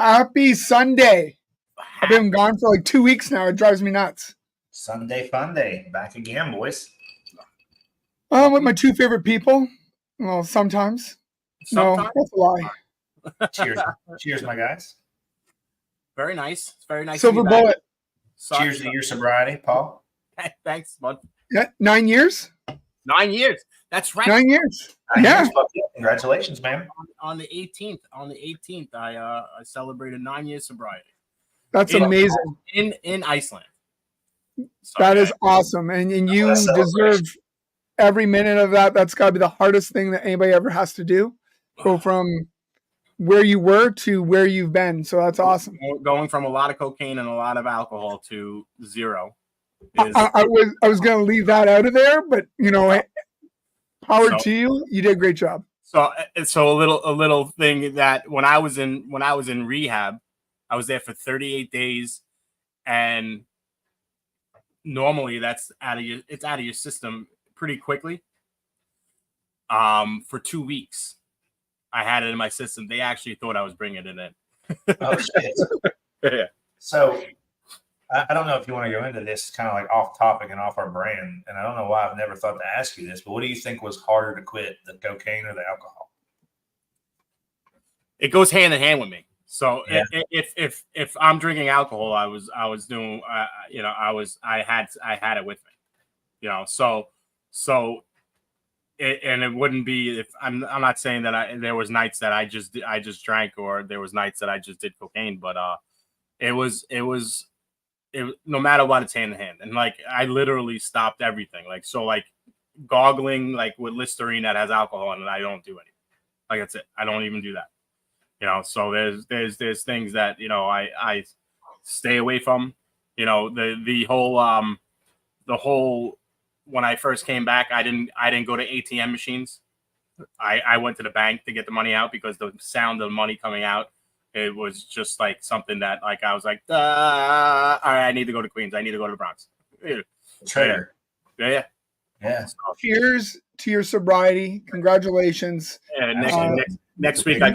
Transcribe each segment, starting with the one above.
Happy Sunday. I've been gone for like 2 weeks now. It drives me nuts. Sunday fun day. Back again, boys. With my two favorite people. Well, sometimes. No, that's a lie. Cheers. Cheers, my guys. Very nice. It's very nice. Silver bullet. Cheers to your sobriety, Paul. Thanks, bud. Yeah, 9 years? 9 years. That's right. 9 years. 9 Yeah. years, congratulations, man. On the 18th, I celebrated 9 years sobriety. That's amazing. In Iceland. So, that is awesome. And you deserve every minute of that. That's got to be the hardest thing that anybody ever has to do. Go from where you were to where you've been. So that's awesome. Going from a lot of cocaine and a lot of alcohol to zero. I was going to leave that out of there, but power to you. You did a great job. So a little thing that when I was in rehab, I was there for 38 days, and normally it's out of your system pretty quickly. For 2 weeks, I had it in my system. They actually thought I was bringing it in. Oh shit! Yeah. So I don't know if you want to go into this, kind of like off topic and off our brand, and I don't know why I've never thought to ask you this, but what do you think was harder to quit, the cocaine or the alcohol? It goes hand in hand with me. So yeah. if I'm drinking alcohol, I was doing, I had it with me, and it wouldn't be if I'm not saying that there was nights that I just drank, or there was nights that I just did cocaine, but it was no matter what, it's hand in hand. And like, I literally stopped everything. Like, so like goggling, like with Listerine that has alcohol in it, I don't do anything. Like, that's it. I don't even do that. So there's things that, I stay away from, the whole, when I first came back, I didn't go to ATM machines. I went to the bank to get the money out, because the sound of the money coming out, it was just like something that, like, I was like, all right, I need to go to Queens. I need to go to the Bronx. Traitor. Yeah. So, cheers to your sobriety. Congratulations. Yeah, next week I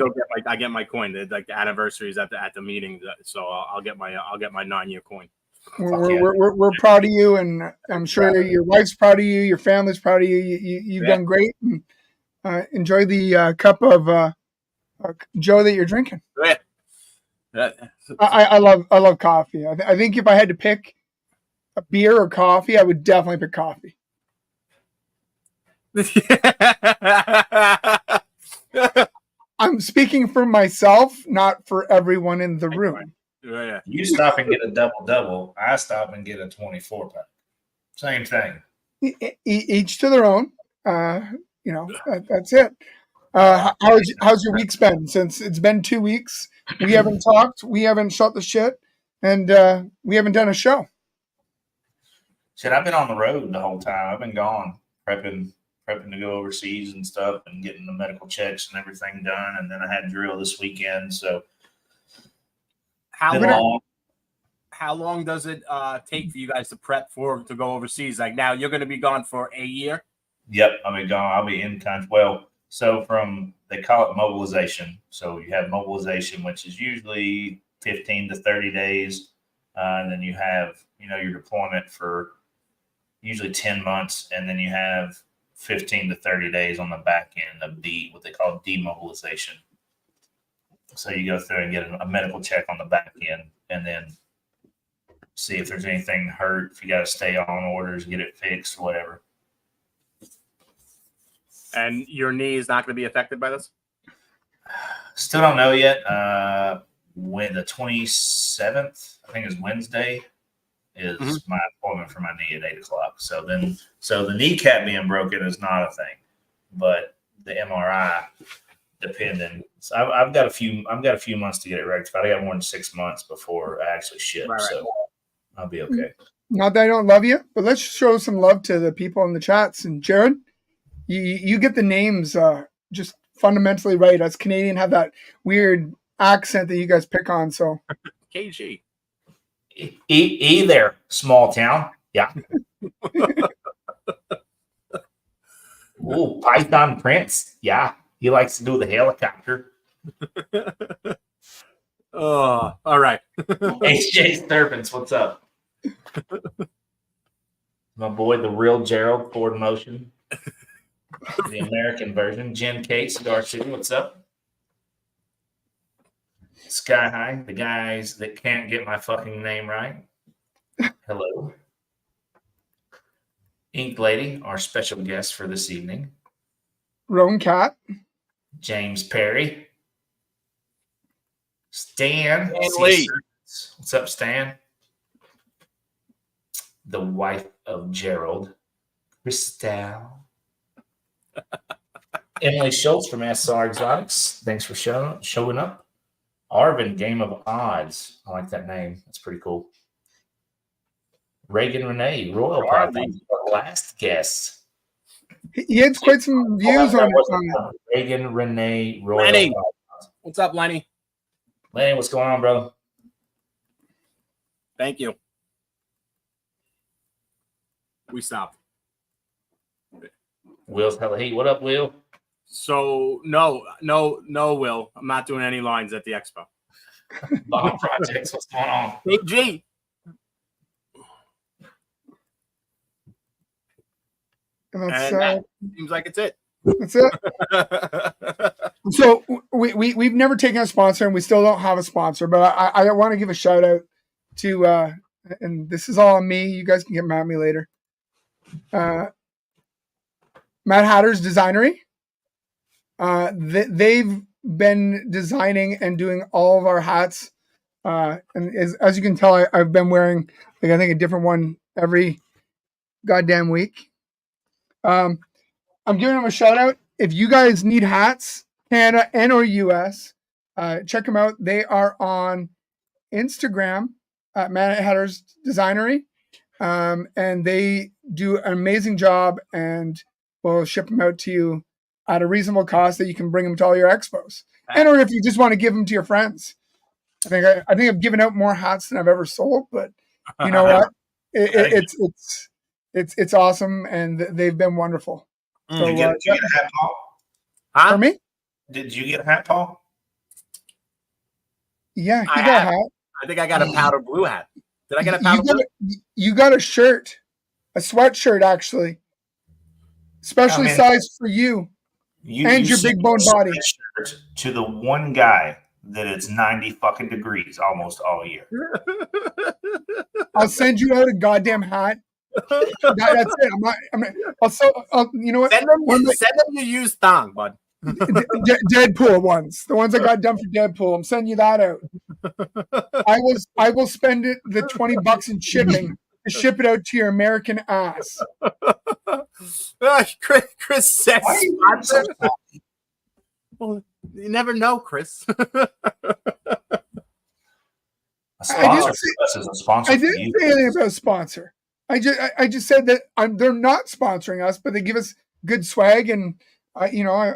get my coin. Like, the anniversaries at the meeting, so I'll get my 9-year coin. We're proud of you, and I'm sure your wife's proud of you. Your family's proud of you. You've done great. And, enjoy the cup of Joe that you're drinking. Yeah. I love coffee. I think if I had to pick a beer or coffee, I would definitely pick coffee. I'm speaking for myself, not for everyone in the room. Yeah. You stop and get a double. I stop and get a 24-pack. Same thing. Each to their own. That's it. How's your week's been? Since it's been 2 weeks, we haven't talked, we haven't shot the shit, and we haven't done a show. Shit, I've been on the road the whole time. I've been gone prepping to go overseas and stuff, and getting the medical checks and everything done. And then I had drill this weekend. So how long does it take for you guys to prep to go overseas? Like, now you're going to be gone for a year? Yep, I'll be gone. I'll be in country. Well, so they call it mobilization. So you have mobilization, which is usually 15 to 30 days. And then you have, your deployment for usually 10 months. And then you have 15 to 30 days on the back end of what they call demobilization. So you go through and get a medical check on the back end, and then see if there's anything hurt, if you got to stay on orders, get it fixed, whatever. And your knee is not going to be affected by this? Still don't know yet. When the 27th, I think is Wednesday, is my appointment for my knee at 8:00. So the kneecap being broken is not a thing, but the MRI, depending. So I've got a few months to get it rectified. I got more than 6 months before I actually ship. Right. So I'll be okay. Not that I don't love you, but let's show some love to the people in the chats. And Jared, you get the names just fundamentally right. Us Canadian have that weird accent that you guys pick on. So KG. E there, small town. Yeah. Oh, Python Prince. Yeah. He likes to do the helicopter. Oh, all right. HJ Serpents, what's up? My boy, the real Gerald, Ford Motion. The American version. Jen Kate, Cigar City, what's up? Sky High, the guys that can't get my fucking name right. Hello. Inked Lady, our special guest for this evening. Roan Cat. James Perry. Stan. Lee. What's up, Stan? The wife of Gerald. Christelle. Emily Schultz from SR Exotics. Thanks for showing up. Arvin, Game of Odds. I like that name. That's pretty cool. Reagan Renee, Royal Python. Last guest. He had quite some views on Reagan Renee, Royal Lenny. Python. What's up, Lenny? Lenny, what's going on, brother? Thank you. We stopped. Will's hella heat. What up, Will? So no, Will. I'm not doing any lines at the expo. Bomb Projects, what's going on? Big G. And That seems like it's it. That's it. So we've never taken a sponsor, and we still don't have a sponsor. But I want to give a shout out to, and this is all on me. You guys can get mad at me later. Matt Hatter's Designery. They've been designing and doing all of our hats. And as you can tell, I've been wearing, like, I think a different one every goddamn week. I'm giving them a shout out. If you guys need hats, Canada and or US, check them out. They are on Instagram at Matt Hatter's Designery. And they do an amazing job and will ship them out to you at a reasonable cost that you can bring them to all your expos. And or if you just want to give them to your friends. I think I've given out more hats than I've ever sold, but you know what? It's awesome, and they've been wonderful. So, did you get a hat, Paul? Huh? For me? Did you get a hat, Paul? Yeah, you got a hat. I think I got a powder blue hat. Did I get a powder blue? You got a shirt, a sweatshirt, actually, specially sized for you and your big bone body. To the one guy that it's 90 fucking degrees almost all year. I'll send you out a goddamn hat. That's it. You know what? Send them your used thong, bud. Deadpool ones, the ones I got done for Deadpool. I'm sending you that out. I will spend the $20 in shipping to ship it out to your American ass. Chris says, well, you never know, Chris. I didn't say anything about a sponsor. I just said that they're not sponsoring us, but they give us good swag, and I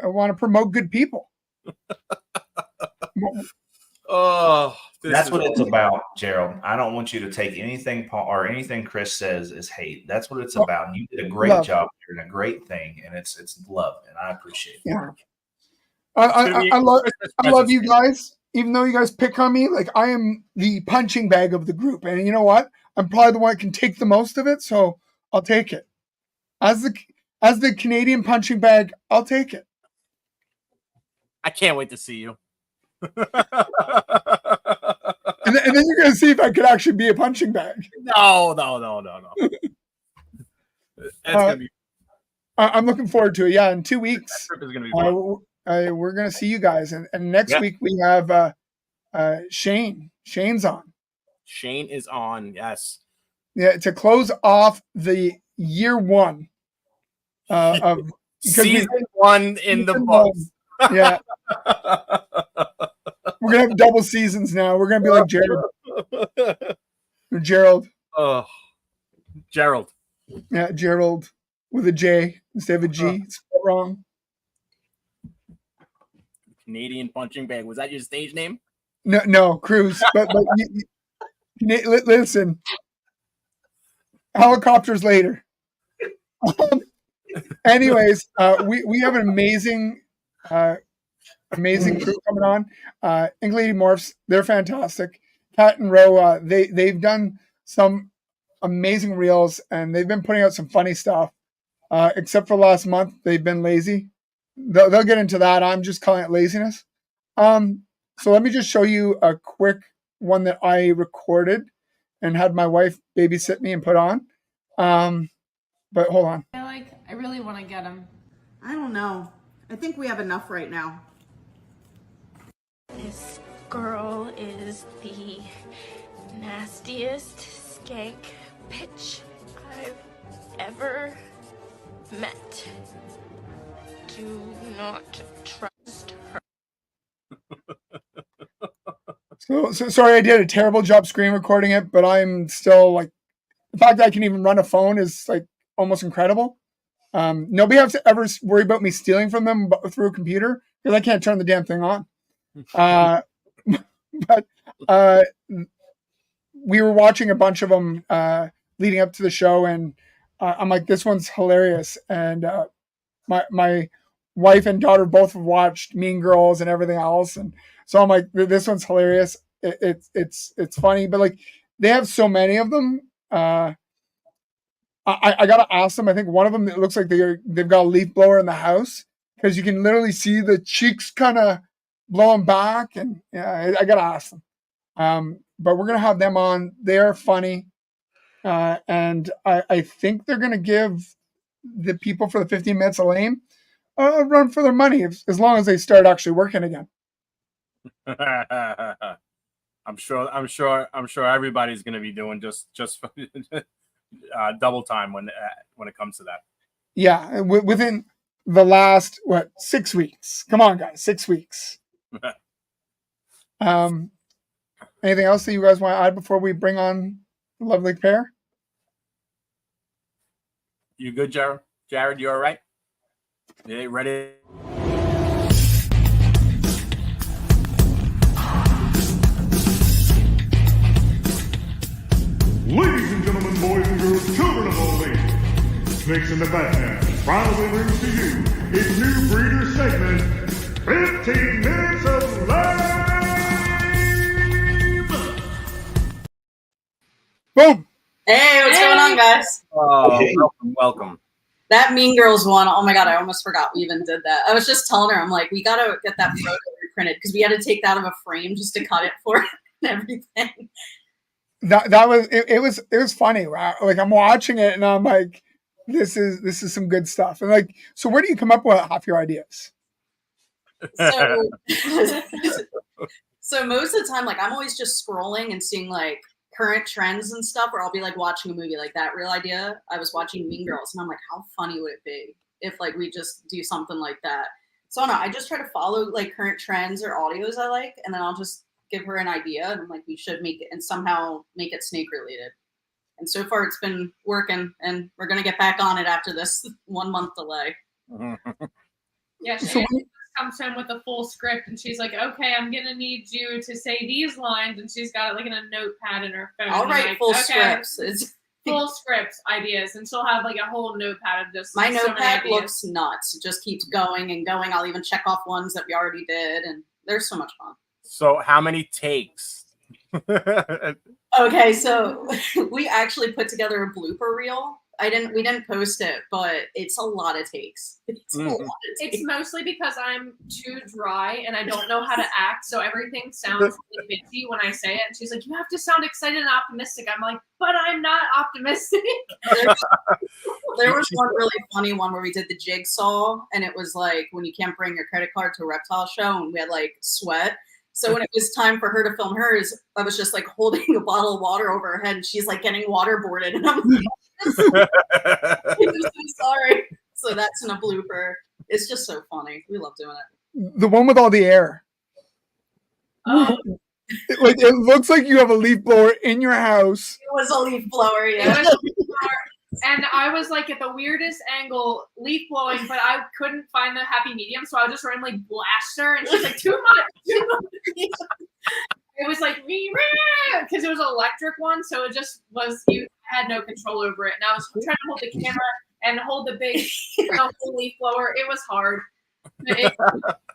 want to promote good people. Oh, that's what it's about, Gerald. I don't want you to take anything Paul or anything Chris says as hate. That's what it's about. You did a great job. You're doing a great thing, and it's love, and I appreciate it. Yeah. I love you guys, even though you guys pick on me. Like, I am the punching bag of the group, and you know what? I'm probably the one that can take the most of it, so I'll take it. As the Canadian punching bag, I'll take it. I can't wait to see you. and then you're gonna see if I could actually be a punching bag. No. That's gonna be. I'm looking forward to it. Yeah, in 2 weeks. That trip is gonna be fun. We're gonna see you guys, and next week we have Shane. Shane's on. Shane is on. Yes. Yeah, to close off the year one of season one in the books. Yeah. We're gonna have double seasons now. We're gonna be like Gerald. Oh, Gerald. Yeah, Gerald with a J instead of a G. It's wrong. Canadian punching bag. Was that your stage name? No, Cruz. But listen, helicopters later. Anyways, we have an amazing amazing crew coming on. Inked Lady Morphs, they're fantastic. Cat and Row, they've done some amazing reels, and they've been putting out some funny stuff. Except for last month, they've been lazy. They'll get into that. I'm just calling it laziness. So let me just show you a quick one that I recorded and had my wife babysit me and put on. But hold on. I really want to get him. I don't know. I think we have enough right now. This girl is the nastiest skank bitch I've ever met. Do not trust her. So sorry, I did a terrible job screen recording it, but I'm still like, the fact that I can even run a phone is like almost incredible. Nobody has to ever worry about me stealing from them through a computer because I can't turn the damn thing on. But we were watching a bunch of them leading up to the show, and I'm like, this one's hilarious. And my wife and daughter both have watched Mean Girls and everything else, and so I'm like, this one's hilarious. It's funny, but like they have so many of them. I gotta ask them. I think one of them, it looks like they've got a leaf blower in the house because you can literally see the cheeks kind of blowing back, and yeah, I gotta ask them. But we're gonna have them on. They're funny, and I think they're gonna give the people for the 15 minutes of lame a run for their money as long as they start actually working again. I'm sure everybody's going to be doing just double time when it comes to that. Yeah, within the last 6 weeks. Come on, guys, 6 weeks. Anything else that you guys want to add before we bring on the lovely pair? You good, Jared? Jared, you all right? Yeah, ready? Ladies and gentlemen, boys and girls, children of all ages, Snakes in the Batman proudly brings to you its new breeder segment, 15 Minutes of Lame! Boom! Hey, what's going on, guys? Oh, welcome. That Mean Girls one, oh my god, I almost forgot we even did that. I was just telling her, I'm like, we gotta get that photo reprinted because we had to take that out of a frame just to cut it for it and everything. That was funny. Right? Like I'm watching it and I'm like, this is some good stuff. And like, so where do you come up with half your ideas? So, so most of the time, like I'm always just scrolling and seeing like current trends and stuff, or I'll be like watching a movie like that real idea. I was watching Mean Girls and I'm like, how funny would it be if like we just do something like that? So I don't know, I just try to follow like current trends or audios I like, and then I'll just give her an idea and I'm like, we should make it and somehow make it snake related. And so far it's been working, and we're gonna get back on it after this 1 month delay. Yeah, she comes in with a full script and she's like, okay, I'm gonna need you to say these lines, and she's got it like in a notepad in her phone. I'll write like, full scripts. It's full scripts ideas, and she'll have like a whole notepad of just my notepad looks nuts. It just keeps going and going. I'll even check off ones that we already did, and there's so much fun. So how many takes? Okay, so we actually put together a blooper reel. We didn't post it, but it's a lot of takes. It's a lot of takes. It's mostly because I'm too dry and I don't know how to act, so everything sounds really bitchy when I say it. And she's like, you have to sound excited and optimistic. I'm like, but I'm not optimistic. There was one really funny one where we did the jigsaw, and it was like when you can't bring your credit card to a reptile show, and we had like sweat. So when it was time for her to film hers, I was just like holding a bottle of water over her head, and she's like getting waterboarded, and I'm like, I'm so sorry. So that's in a blooper. It's just so funny. We love doing it. The one with all the air. Like it looks like you have a leaf blower in your house. It was a leaf blower, yeah. And I was like at the weirdest angle, leaf blowing, but I couldn't find the happy medium, so I just randomly blast her, and she's like, too much. It was like because it was an electric one, so it just was, you had no control over it. And I was trying to hold the camera and hold the big whole leaf blower. It was hard.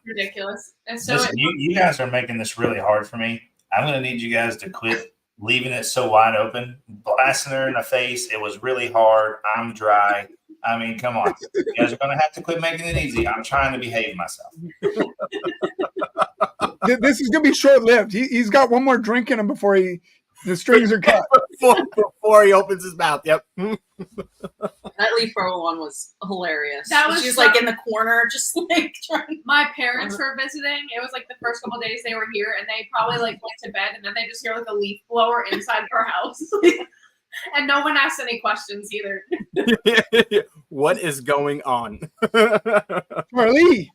ridiculous. And so Listen, you guys are making this really hard for me. I'm going to need you guys to quit leaving it so wide open, blasting her in the face. It was really hard. I'm dry. I mean, come on. You guys are going to have to quit making it easy. I'm trying to behave myself. This is going to be short-lived. He's got one more drink in him before the strings are cut. Before he opens his mouth. Yep. That leaf blower one was hilarious. That was she was so- like in the corner, just like trying. my parents were visiting. It was like the first couple days they were here, and they probably like went to bed, and then they just hear like a leaf blower inside our house, and no one asked any questions either. What is going on? Charlie.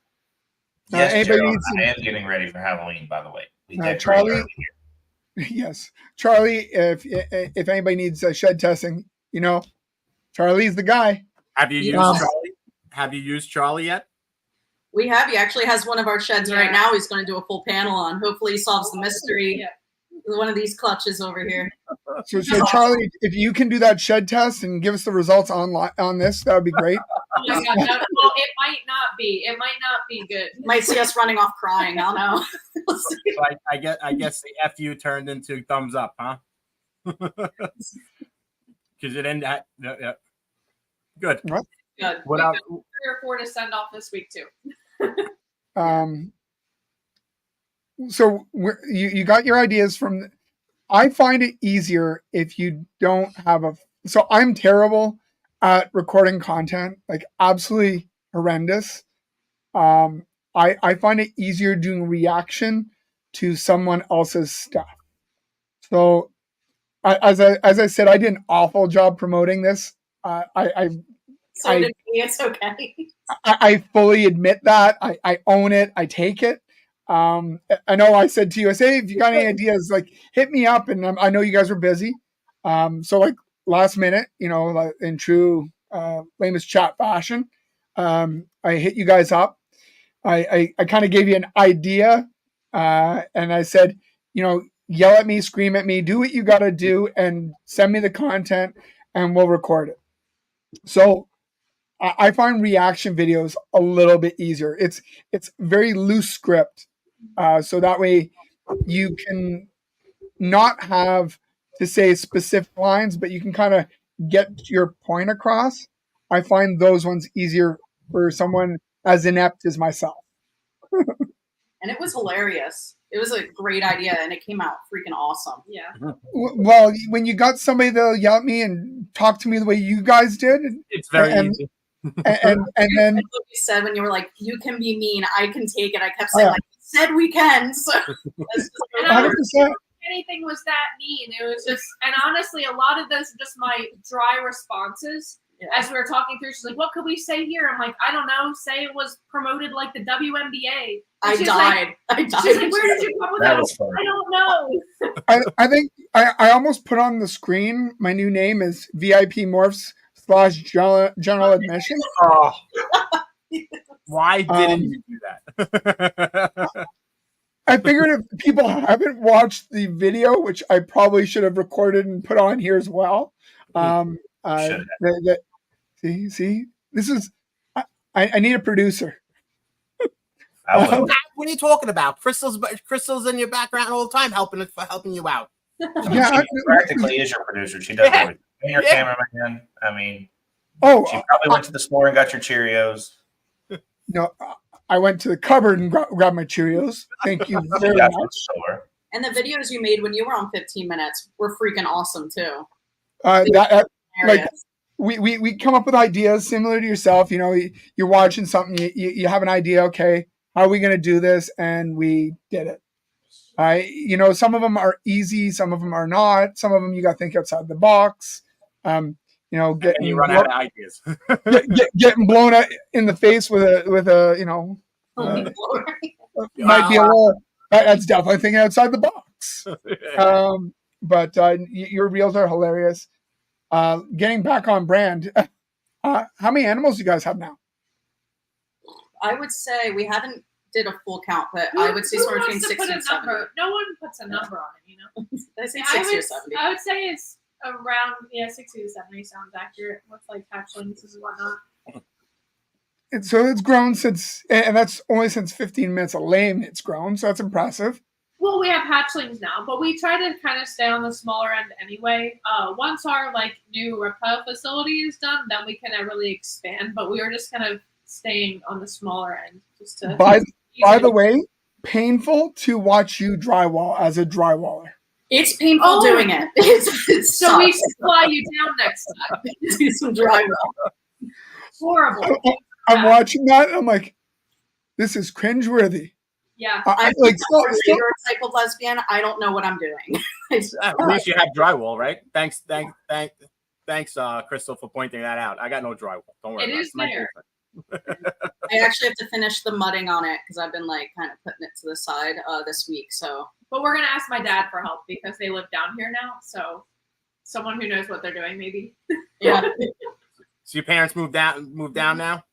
Yes, anybody Gerald, needs some- I am getting ready for Halloween, by the way. We decorate Charlie? early here. Yes, Charlie. If anybody needs shed testing, Charlie's the guy. Have you used Um, Charlie? Have you used Charlie yet? We have. He actually has one of our sheds Yeah. right now. He's going to do a full panel on. Hopefully, he solves the mystery. Yeah. with one of these clutches over here. So Charlie, if you can do that shed test and give us the results on this, that would be great. Oh my God, no, well, it might not be. It might not be good. Might see us running off crying. I don't know. We'll see. So I guess the FU turned into thumbs up, huh? Because it ended at yeah. Good. Good. What We've else? got 3 or 4 to send off this week too. So you got your ideas from. I find it easier if you don't have a. So I'm terrible at recording content, like absolutely horrendous. I find it easier doing reaction to someone else's stuff. So as I said, I did an awful job promoting this. So did we. It's okay. I fully admit that. I own it. I take it. I know I said to you, I say, if you got any ideas, like hit me up. And I know you guys were busy. So like last minute, like in true Lamest Chat fashion, I hit you guys up. I kind of gave you an idea. And I said, yell at me, scream at me, do what you got to do and send me the content and we'll record it. So I find reaction videos a little bit easier. It's very loose script. So that way you can not have to say specific lines, but you can kind of get your point across. I find those ones easier for someone as inept as myself. And it was hilarious. It was a great idea, and it came out freaking awesome. Yeah. Well, when you got somebody that'll yell at me and talk to me the way you guys did, It's very and- easy. and then Like what you said when you were like, "You can be mean. I can take it." I kept saying, "Like you said, we can." So that's just And I 100%. anything was that mean. It was just, and honestly, a lot of those are just my dry responses. Yeah. As we were talking through, she's like, "What could we say here?" I'm like, "I don't know. Say it was promoted like the WNBA." And I she's died. I Like, died. she's like, "Where did you come up with That that?" was funny. I don't know. I think I almost put on the screen. My new name is VIP Morphs / General Admission. Oh. Why didn't you do that? I figured if people haven't watched the video, which I probably should have recorded and put on here as well. Should See, this is. I need a producer. I will. What are you talking about? Crystal's in your background all the time, helping you out. Yeah, She practically is your producer. She does Yeah. everything. And your Yeah. cameraman. I mean, Oh she probably went to the store and got your Cheerios. no! I went to the cupboard and grabbed my Cheerios. Thank you very Got much. from the store. And the videos you made when you were on 15 minutes were freaking awesome too. Like Hilarious. we come up with ideas similar to yourself. You're watching something, you have an idea. Okay, how are we going to do this? And we did it. Some of them are easy, some of them are not. Some of them you got to think outside the box. And Getting you run out of ideas. getting blown in the face with a Holy glory. might be a little. That's definitely thinking outside the box. But your reels are hilarious. Getting back on brand. How many animals do you guys have now? I would say we haven't did a full count, but I would say Who somewhere between wants to 60 put a and 70. number? No one puts a number on it, I say I 60 or would, 70. I would say it's around 60 to 70 sounds accurate with like hatchlings and whatnot. So it's grown since, and that's only since 15 minutes of lame. It's grown, so that's impressive. Well, we have hatchlings now, but we try to kind of stay on the smaller end anyway. Once our like new reptile facility is done, then we can really expand. But we were just kind of staying on the smaller end, just to. By the way, painful to watch you drywall as a drywaller. It's painful doing it. It's so we should fly you down next time. Do some drywall. Horrible. I'm watching that. And I'm like, this is cringeworthy. Yeah. I'm like a recycled lesbian. I don't know what I'm doing. At least you have drywall, right? Thanks, Crystal, for pointing that out. I got no drywall. Don't worry. It is there. I actually have to finish the mudding on it because I've been like kind of putting it to the side this week. So, but we're gonna ask my dad for help because they live down here now. So, someone who knows what they're doing, maybe. Yeah. So your parents moved down now?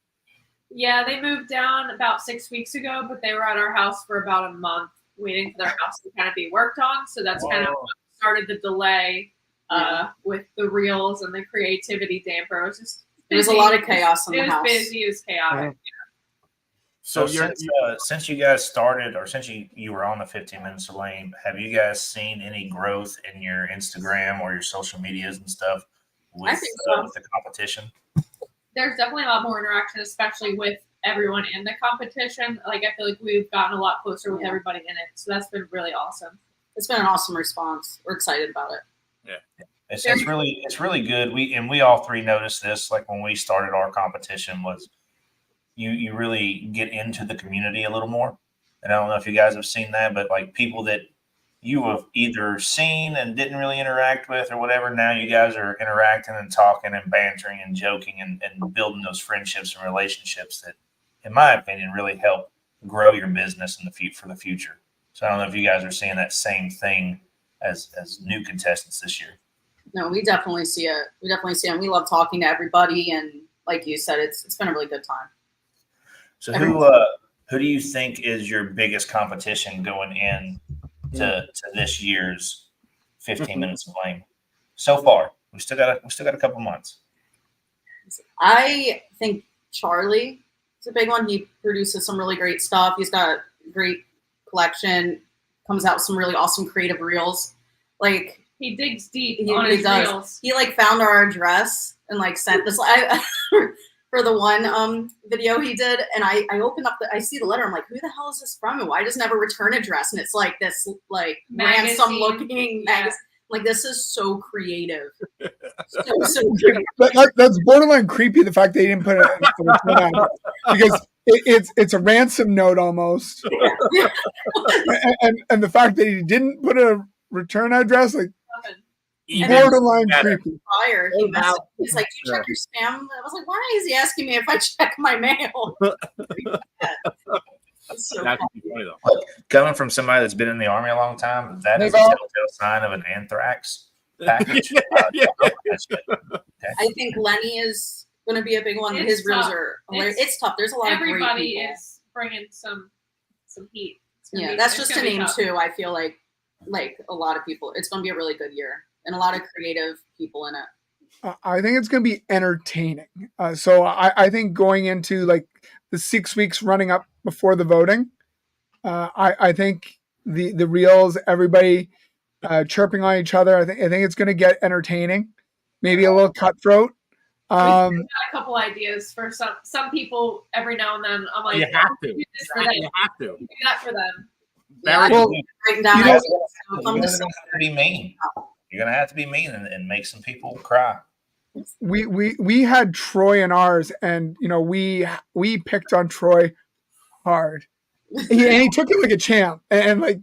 Yeah, they moved down about 6 weeks ago, but they were at our house for about a month waiting for their house to kind of be worked on. So that's kind of what started the delay with the reels and the creativity damper. It was just busy. There was a lot of chaos in the house. It was busy. It was chaotic. So since you guys started, or since you were on the 15 Minutes of Lame, have you guys seen any growth in your Instagram or your social medias and stuff with, I think so. With the competition? There's definitely a lot more interaction, especially with everyone in the competition. Like, I feel like we've gotten a lot closer with everybody in it. So that's been really awesome. It's been an awesome response. We're excited about it. Yeah. It's really good. We all three noticed this, like when we started our competition, was you really get into the community a little more. And I don't know if you guys have seen that, but like people that you have either seen and didn't really interact with or whatever, now you guys are interacting and talking and bantering and joking and building those friendships and relationships that, in my opinion, really help grow your business for the future. So I don't know if you guys are seeing that same thing as new contestants this year. No, we definitely see it. And we love talking to everybody. And like you said, it's been a really good time. So who do you think is your biggest competition going in to this year's 15 Minutes of Lame so far? We still got a couple months. I think Charlie is a big one. He produces some really great stuff. He's got a great collection, comes out with some really awesome creative reels. Like, he digs deep he on really his does. reels. He like found our address and like sent this for the one video he did, and I opened up I see the letter. I'm like, who the hell is this from, and why doesn't have a return address? And it's like this like ransom looking magazine. Like, this is so creative. so creative. That's borderline creepy, the fact they didn't put it in the return address, because it's a ransom note almost. and the fact that he didn't put a return address, like, borderline creepy. Prior, he's like, do you check your spam? I was like, why is he asking me if I check my mail? So That's funny though. Look, coming from somebody that's been in the Army a long time, that is a telltale sign of an anthrax package. I think Lenny is going to be a big one. His reels are hilarious. It's tough. There's a lot of great people. Everybody is bringing some heat. Yeah, that's just to name two. I feel like a lot of people. It's going to be a really good year and a lot of creative people in it. I think it's going to be entertaining. So I think going into like the 6 weeks running up before the voting, I think the reels, everybody chirping on each other, I think it's going to get entertaining, maybe a little cutthroat. We got a couple ideas for some people every now and then. I'm like, you have to. Do this for them. You have to. Do that for them. Writing down You're going to have to be mean. You're going to have to be mean and make some people cry. We had Troy in ours, and we picked on Troy hard. He took it like a champ, and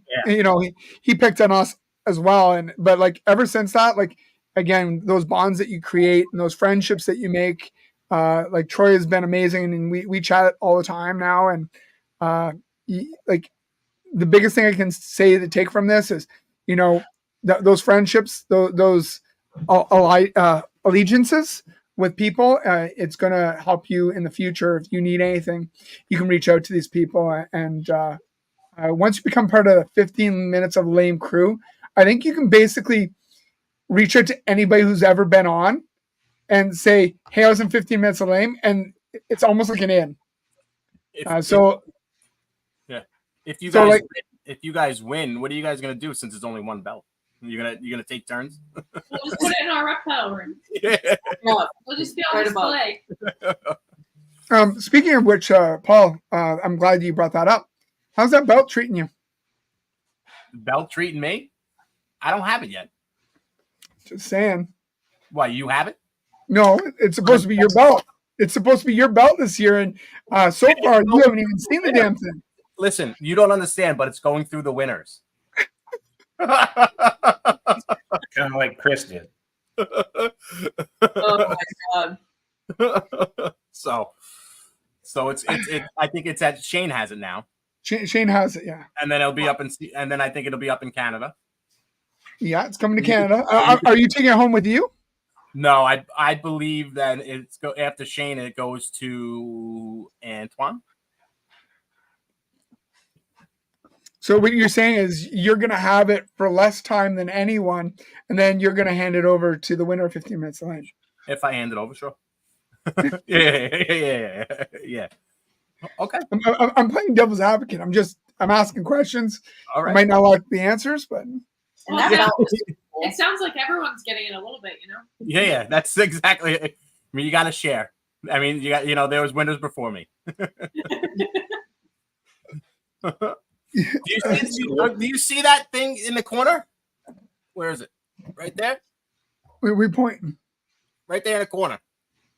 he picked on us as well. But like ever since that, like again, those bonds that you create and those friendships that you make, like Troy has been amazing, and we chat all the time now. And like the biggest thing I can say to take from this is, those friendships, those allegiances with people, it's going to help you in the future. If you need anything, you can reach out to these people. And once you become part of the 15 Minutes of Lame crew, I think you can basically reach out to anybody who's ever been on and say, hey, I was in 15 Minutes of Lame. And it's almost like an in. So if you So, guys like- if you guys win, what are you guys gonna do since it's only one belt? You're gonna take turns? We'll just put it in our reptile room. No, We'll just be on Right above. display. speaking of which, Paul, I'm glad you brought that up. How's that belt treating you? Belt treating me? I don't have it yet. Just saying. Why, you have it? No, it's supposed to be your belt. It's supposed to be your belt this year, and so far you haven't even seen the damn thing. Listen, you don't understand, but it's going through the winners. Kind of like Chris did. oh my god. So it's I think it's at Shane has it now, Shane has it, yeah. and then it'll be up and then I think it'll be up in Canada. Yeah, it's coming to Canada. Are you taking it home with you? No, I believe that it's after Shane it goes to Antoine. So what you're saying is you're going to have it for less time than anyone, and then you're going to hand it over to the winner of 15 Minutes to Lane. If I hand it over, sure. Yeah. Okay. I'm playing devil's advocate. I'm asking questions. All I right. might not like the answers, but And Well, that yeah. belt was cool. It sounds like everyone's getting it a little bit, you know? Yeah. That's exactly it. I mean, you got to share. I mean, there was winners before me. Do you see that thing in the corner? Where is it? Right there? we're pointing. Right there in the corner.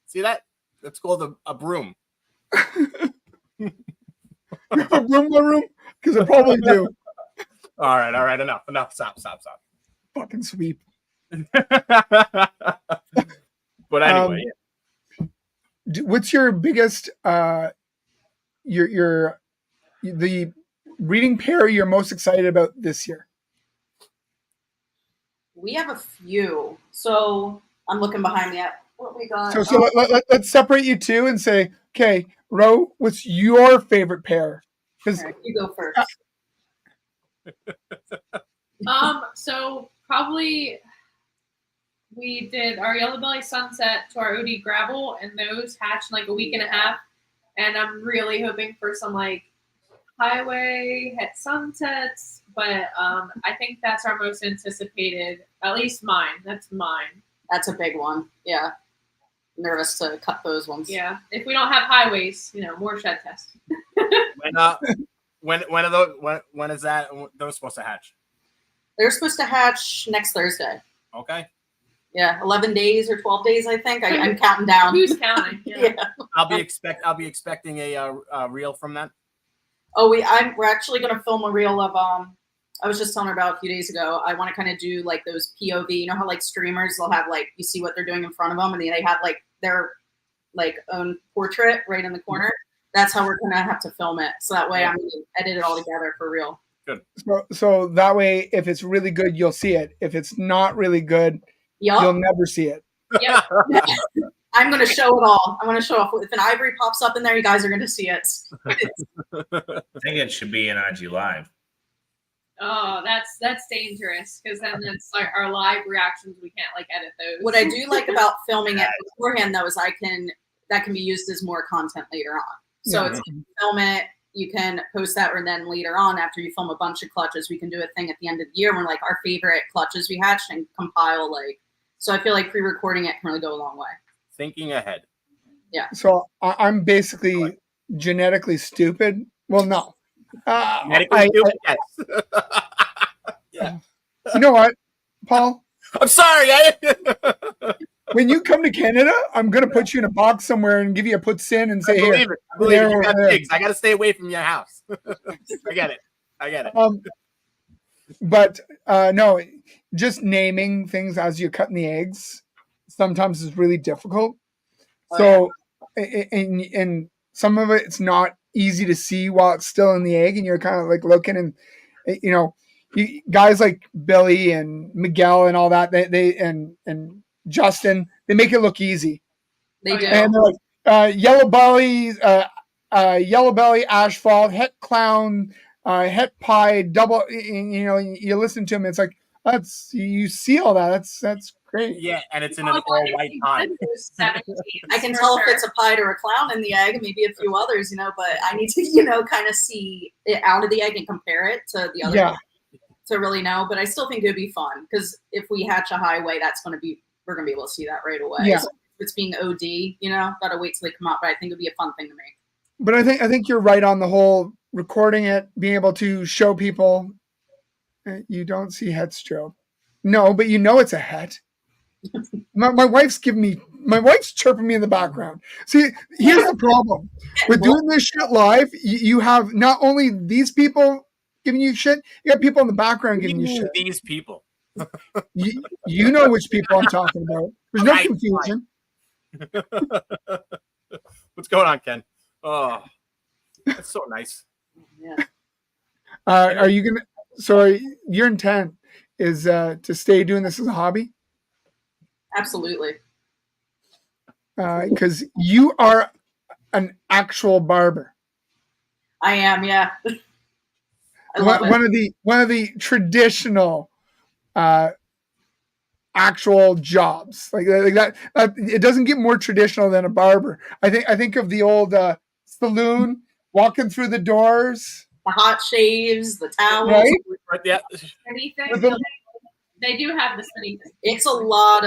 See that? That's called a broom. A room? Because I probably do. All right. Enough. Stop. Fucking sweep. But anyway, What's your biggest the reading pair you're most excited about this year? We have a few. So I'm looking behind me at what we got. So let's separate you two and say, okay, Ro, what's your favorite pair? Because Alright, you go first. So probably we did our Yellow Belly Sunset to our OD Gravel, and those hatched in like a week and a half. And I'm really hoping for some like highway het sunsets, but I think that's our most anticipated. At least mine. That's mine. That's a big one. Yeah. Nervous to cut those ones. Yeah. If we don't have highways, more shed tests. when are those? When is that? Those supposed to hatch? They're supposed to hatch next Thursday. Okay. Yeah, 11 days or 12 days, I think. I'm counting down. Who's counting? Yeah. I'll be expecting a reel from that. Oh, we're actually gonna film a reel of I was just telling her about a few days ago. I want to kind of do like those POV. You know how like streamers they'll have like you see what they're doing in front of them, and then they have like their like own portrait right in the corner. That's how we're gonna have to film it. So that way I'm gonna edit it all together for real. Good. So that way, if it's really good, you'll see it. If it's not really good, you'll Yup. never see it. Yep. I'm gonna show it all. I'm gonna show off. If an ivory pops up in there, you guys are gonna see it. I think it should be in IG Live. Oh, that's dangerous because then it's like our live reactions. We can't like edit those. What I do like about filming it beforehand though is that can be used as more content later on. So Yeah. it's you can film it, you can post that, or then later on after you film a bunch of clutches, we can do a thing at the end of the year when like our favorite clutches we hatched and compile like. So I feel like pre-recording it can really go a long way. Thinking ahead. So I'm basically genetically stupid. Well, no. Medically stupid, yes. Yeah. You know what, Paul? I'm sorry. When you come to Canada, I'm gonna put you in a box somewhere and give you a puts in and say, I believe here. it. I believe it. You got there. pigs. I got to stay away from your house. I get it. But no, just naming things as you're cutting the eggs sometimes is really difficult. So, and some of it's not easy to see while it's still in the egg, and you're kind of like looking, and guys like Billy and Miguel and all that, they and Justin, they make it look easy. They do. And they're like yellow belly, asphalt, het clown, het pie, double. You listen to them, it's like you see all that. That's Great. Yeah, and it's in an all-white tie. I can tell if it's a pied or a clown in the egg, and maybe a few others, but I need to, kind of see it out of the egg and compare it to the other to really know. But I still think it would be fun because if we hatch a highway, we're going to be able to see that right away. Yeah. So if it's being OD, gotta wait till they come out. But I think it would be a fun thing to make. But I think you're right on the whole recording it, being able to show people. You don't see het strobe. No, but it's a het. My wife's chirping me in the background. See, here's the problem with doing this shit live. You have not only these people giving you shit, you have people in the background giving you shit. These people. You know which people I'm talking about. There's no confusion. What's going on, Ken? Oh, that's so nice. Yeah. Are you gonna? So your intent is to stay doing this as a hobby? Absolutely. Because you are an actual barber. I am, yeah. I love it. One of the traditional actual jobs like that. It doesn't get more traditional than a barber. I think of the old saloon, walking through the doors, the hot shaves, the towels, right? Yeah. They do have the spinning thing. It's a lot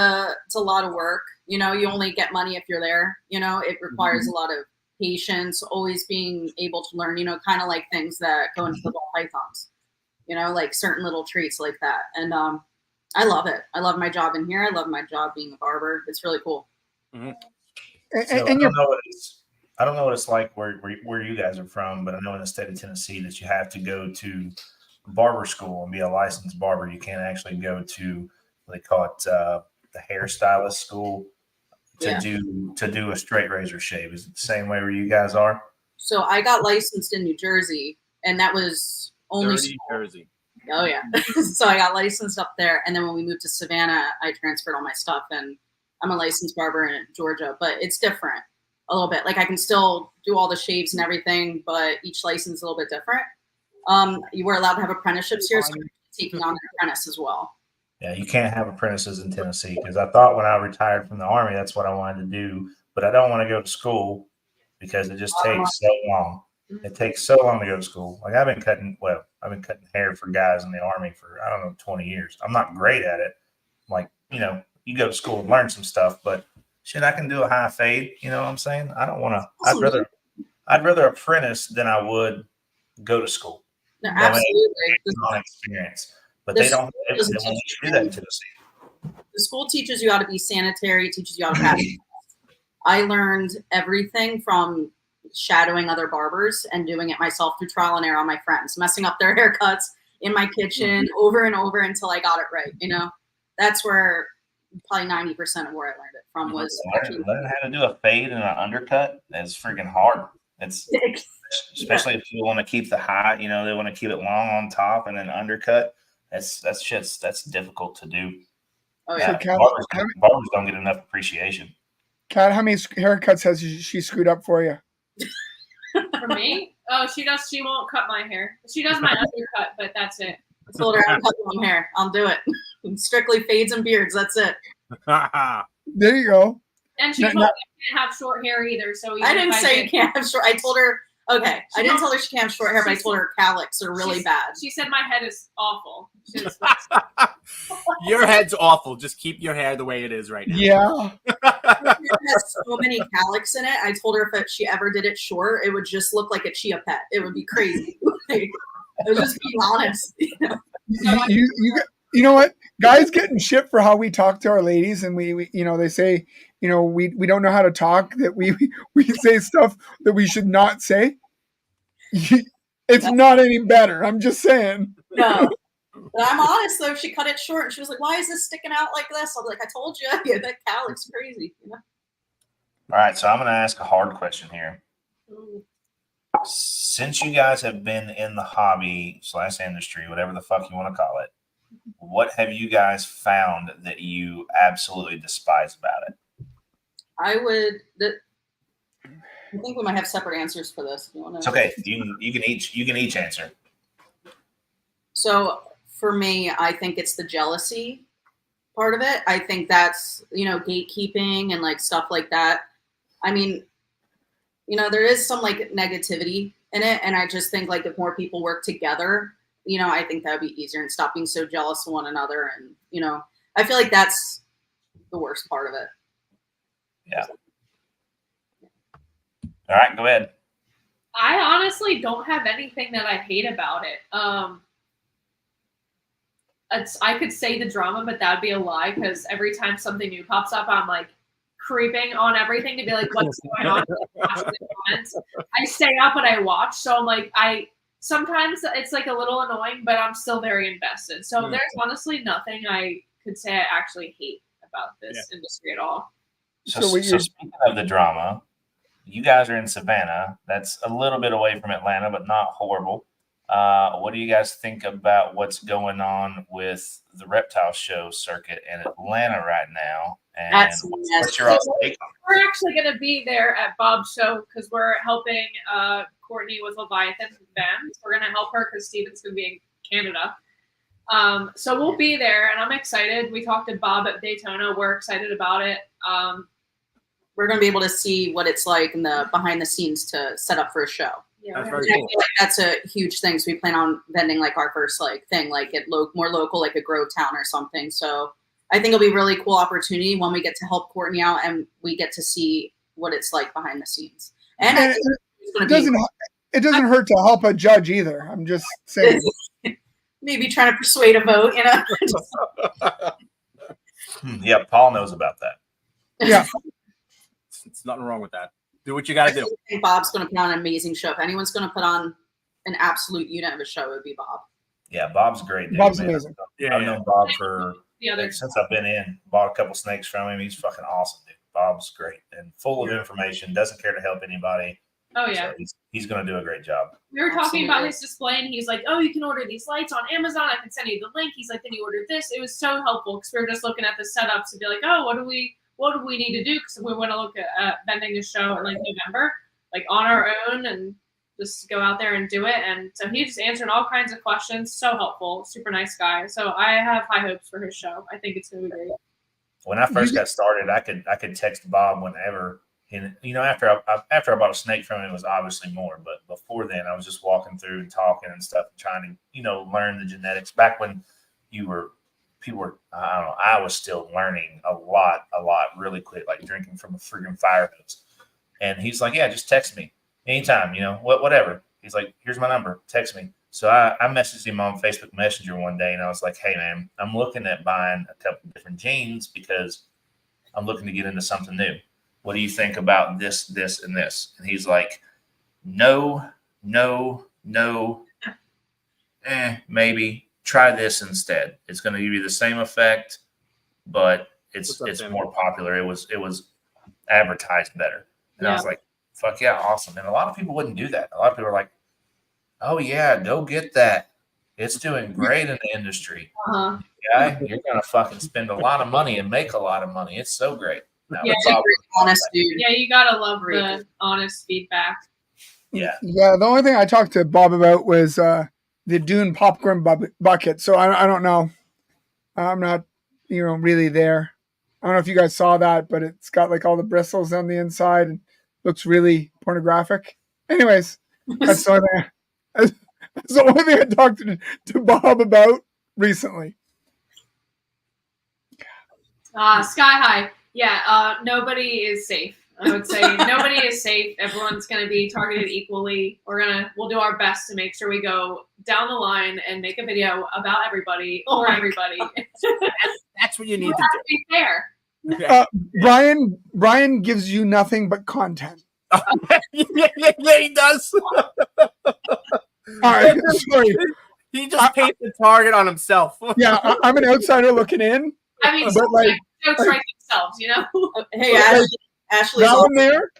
of work. You only get money if you're there. It requires a lot of patience, always being able to learn, kind of like things that go into the ball pythons, like certain little treats like that. And I love it. I love my job in here. I love my job being a barber. It's really cool. Mm-hmm. So I don't know what it's like where you guys are from, but I know in the state of Tennessee that you have to go to barber school and be a licensed barber. You can't actually go to what they call it the hairstylist school to do a straight razor shave. Is it the same way where you guys are? So I got licensed in New Jersey, and that was only Jersey. Oh yeah. So I got licensed up there, and then when we moved to Savannah, I transferred all my stuff, and I'm a licensed barber in Georgia, but it's different a little bit. Like I can still do all the shaves and everything, but each license is a little bit different. You were allowed to have apprenticeships here, so taking on an apprentice as well. Yeah, you can't have apprentices in Tennessee because I thought when I retired from the Army, that's what I wanted to do. But I don't want to go to school because it just takes so long. It takes so long to go to school. Like I've been cutting hair for guys in the Army for, 20 years. I'm not great at it. Like, you go to school and learn some stuff, but shit, I can do a high fade. You know what I'm saying? I don't want to, I'd rather apprentice than I would go to school. No, absolutely. Experience. But they don't do that in Tennessee. The school teaches you how to be sanitary, teaches you how to pass. I learned everything from shadowing other barbers and doing it myself through trial and error on my friends, messing up their haircuts in my kitchen over and over until I got it right. That's where probably 90% of where I learned it from was learning how to do a fade and an undercut. That's freaking hard. It's especially if you want to keep the high, they want to keep it long on top and then undercut. That's difficult to do. Oh yeah. So barbers don't get enough appreciation. Kat, how many haircuts has she screwed up for you? For me? Oh, she won't cut my hair. She does my undercut, but that's it. I told her I don't cut long hair. I'll do it. Strictly fades and beards. That's it. There you go. And she told me I can't have short hair either. So I didn't say you can't have short. I told her, okay. I didn't tell her she can't have short hair, but I told her cowlicks are really bad. She said my head is awful. Your head's awful. Just keep your hair the way it is right now. Yeah. It has so many cowlicks in it. I told her if she ever did it short, it would just look like a chia pet. It would be crazy. I was just being honest. You know what? Guys getting shit for how we talk to our ladies, and we they say, we don't know how to talk, that we say stuff that we should not say. It's not any better. I'm just saying. No. But I'm honest though, if she cut it short and she was like, why is this sticking out like this? I'll be like, I told you, yeah, that cow looks crazy. All right, so I'm gonna ask a hard question here. Since you guys have been in the hobby / industry, whatever the fuck you want to call it, what have you guys found that you absolutely despise about it? I think we might have separate answers for this. It's okay. You can each answer. So for me, I think it's the jealousy part of it. I think that's, gatekeeping and like stuff like that. I mean, there is some like negativity in it. And I just think like if more people work together, I think that would be easier and stop being so jealous of one another. And, I feel like that's the worst part of it. Yeah. All right, go ahead. I honestly don't have anything that I hate about it. I could say the drama, but that'd be a lie because every time something new pops up, I'm like creeping on everything to be like, what's going on? I stay up and I watch. So I'm like, sometimes it's like a little annoying, but I'm still very invested. So there's honestly nothing I could say I actually hate about this industry at all. So speaking of the drama, you guys are in Savannah. That's a little bit away from Atlanta, but not horrible. What do you guys think about what's going on with the reptile show circuit in Atlanta right now? And what's your take on it? We're actually going to be there at Bob's show because we're helping Courtney with Leviathan Bend. We're going to help her because Steven's going to be in Canada. So we'll be there, and I'm excited. We talked to Bob at Daytona. We're excited about it. We're going to be able to see what it's like in the behind the scenes to set up for a show. Yeah, That's very I cool. feel like that's a huge thing. So we plan on vending like our first like thing, like at more local, like a Grove Town or something. So I think it'll be a really cool opportunity when we get to help Courtney out and we get to see what it's like behind the scenes. And I think it doesn't hurt to help a judge either. I'm just saying. Maybe trying to persuade a vote, Yeah, Paul knows about that. Yeah. It's nothing wrong with that. Do what you got to do. I think Bob's going to put on an amazing show. If anyone's going to put on an absolute unit of a show, it would be Bob. Yeah, Bob's great. Dude, Bob's man. amazing. I've known Bob for the since I've been in. Bought a couple snakes from him. He's fucking awesome, dude. Bob's great and full of information. Doesn't care to help anybody. Oh yeah, so he's going to do a great job. We were talking about his display, and he's like, "Oh, you can order these lights on Amazon. I can send you the link." He's like, "Then you ordered this." It was so helpful because we were just looking at the setups to be like, "Oh, what do we need to do?" Because we want to look at vending the show in like November, like on our own, and just go out there and do it. And so he just answered all kinds of questions. So helpful, super nice guy. So I have high hopes for his show. I think it's going to be great. When I first got started, I could text Bob whenever. And after I bought a snake from him, it was obviously more. But before then, I was just walking through and talking and stuff, and trying to learn the genetics. Back when people were, I don't know, I was still learning a lot, really quick, like drinking from a freaking fire hose. And he's like, "Yeah, just text me anytime, whatever." He's like, "Here's my number, text me." So I messaged him on Facebook Messenger one day, and I was like, "Hey man, I'm looking at buying a couple different genes because I'm looking to get into something new. What do you think about this, this, and this?" And he's like, no, maybe try this instead. It's going to give you the same effect, but it's more popular. It was advertised better. And I was like, fuck yeah, awesome. And a lot of people wouldn't do that. A lot of people are like, "Oh yeah, go get that. It's doing great in the industry. Yeah, you're going to fucking spend a lot of money and make a lot of money. It's so great." No, honest dude. Yeah, you gotta love the honest feedback. Yeah. The only thing I talked to Bob about was the Dune popcorn bucket. So I don't know. I'm not, really there. I don't know if you guys saw that, but it's got like all the bristles on the inside and looks really pornographic. Anyways, that's the only thing I talked to Bob about recently. Sky High. Yeah, nobody is safe. I would say nobody is safe. Everyone's going to be targeted equally. We'll do our best to make sure we go down the line and make a video about everybody for everybody. That's what you need to do. Be fair. Brian gives you nothing but content. yeah, he does. All right, sorry. He just paints the target on himself. Yeah, I'm an outsider looking in. I mean, but jokes write themselves, Hey, Ashley. That one there,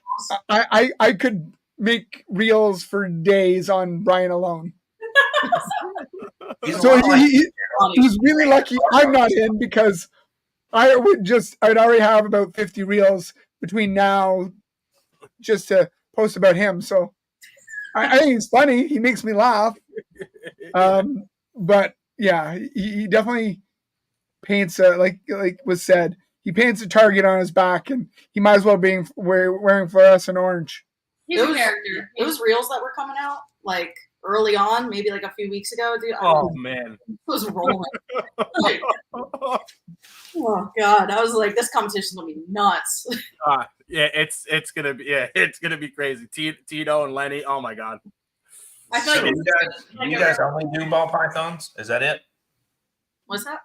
I could make reels for days on Brian alone. So he's really lucky I'm not in because I'd already have about 50 reels between now just to post about him. So I think he's funny. He makes me laugh. But yeah, he definitely paints like was said, he paints a target on his back, and he might as well be wearing fluorescent orange. He's a character. Those reels that were coming out like early on, maybe like a few weeks ago, dude. Oh man, I was rolling. Like, oh god, I was like, this competition's gonna be nuts. Yeah, it's gonna be crazy. Tito and Lenny. Oh my god. I feel like you guys only do ball pythons? Is that it? What's that?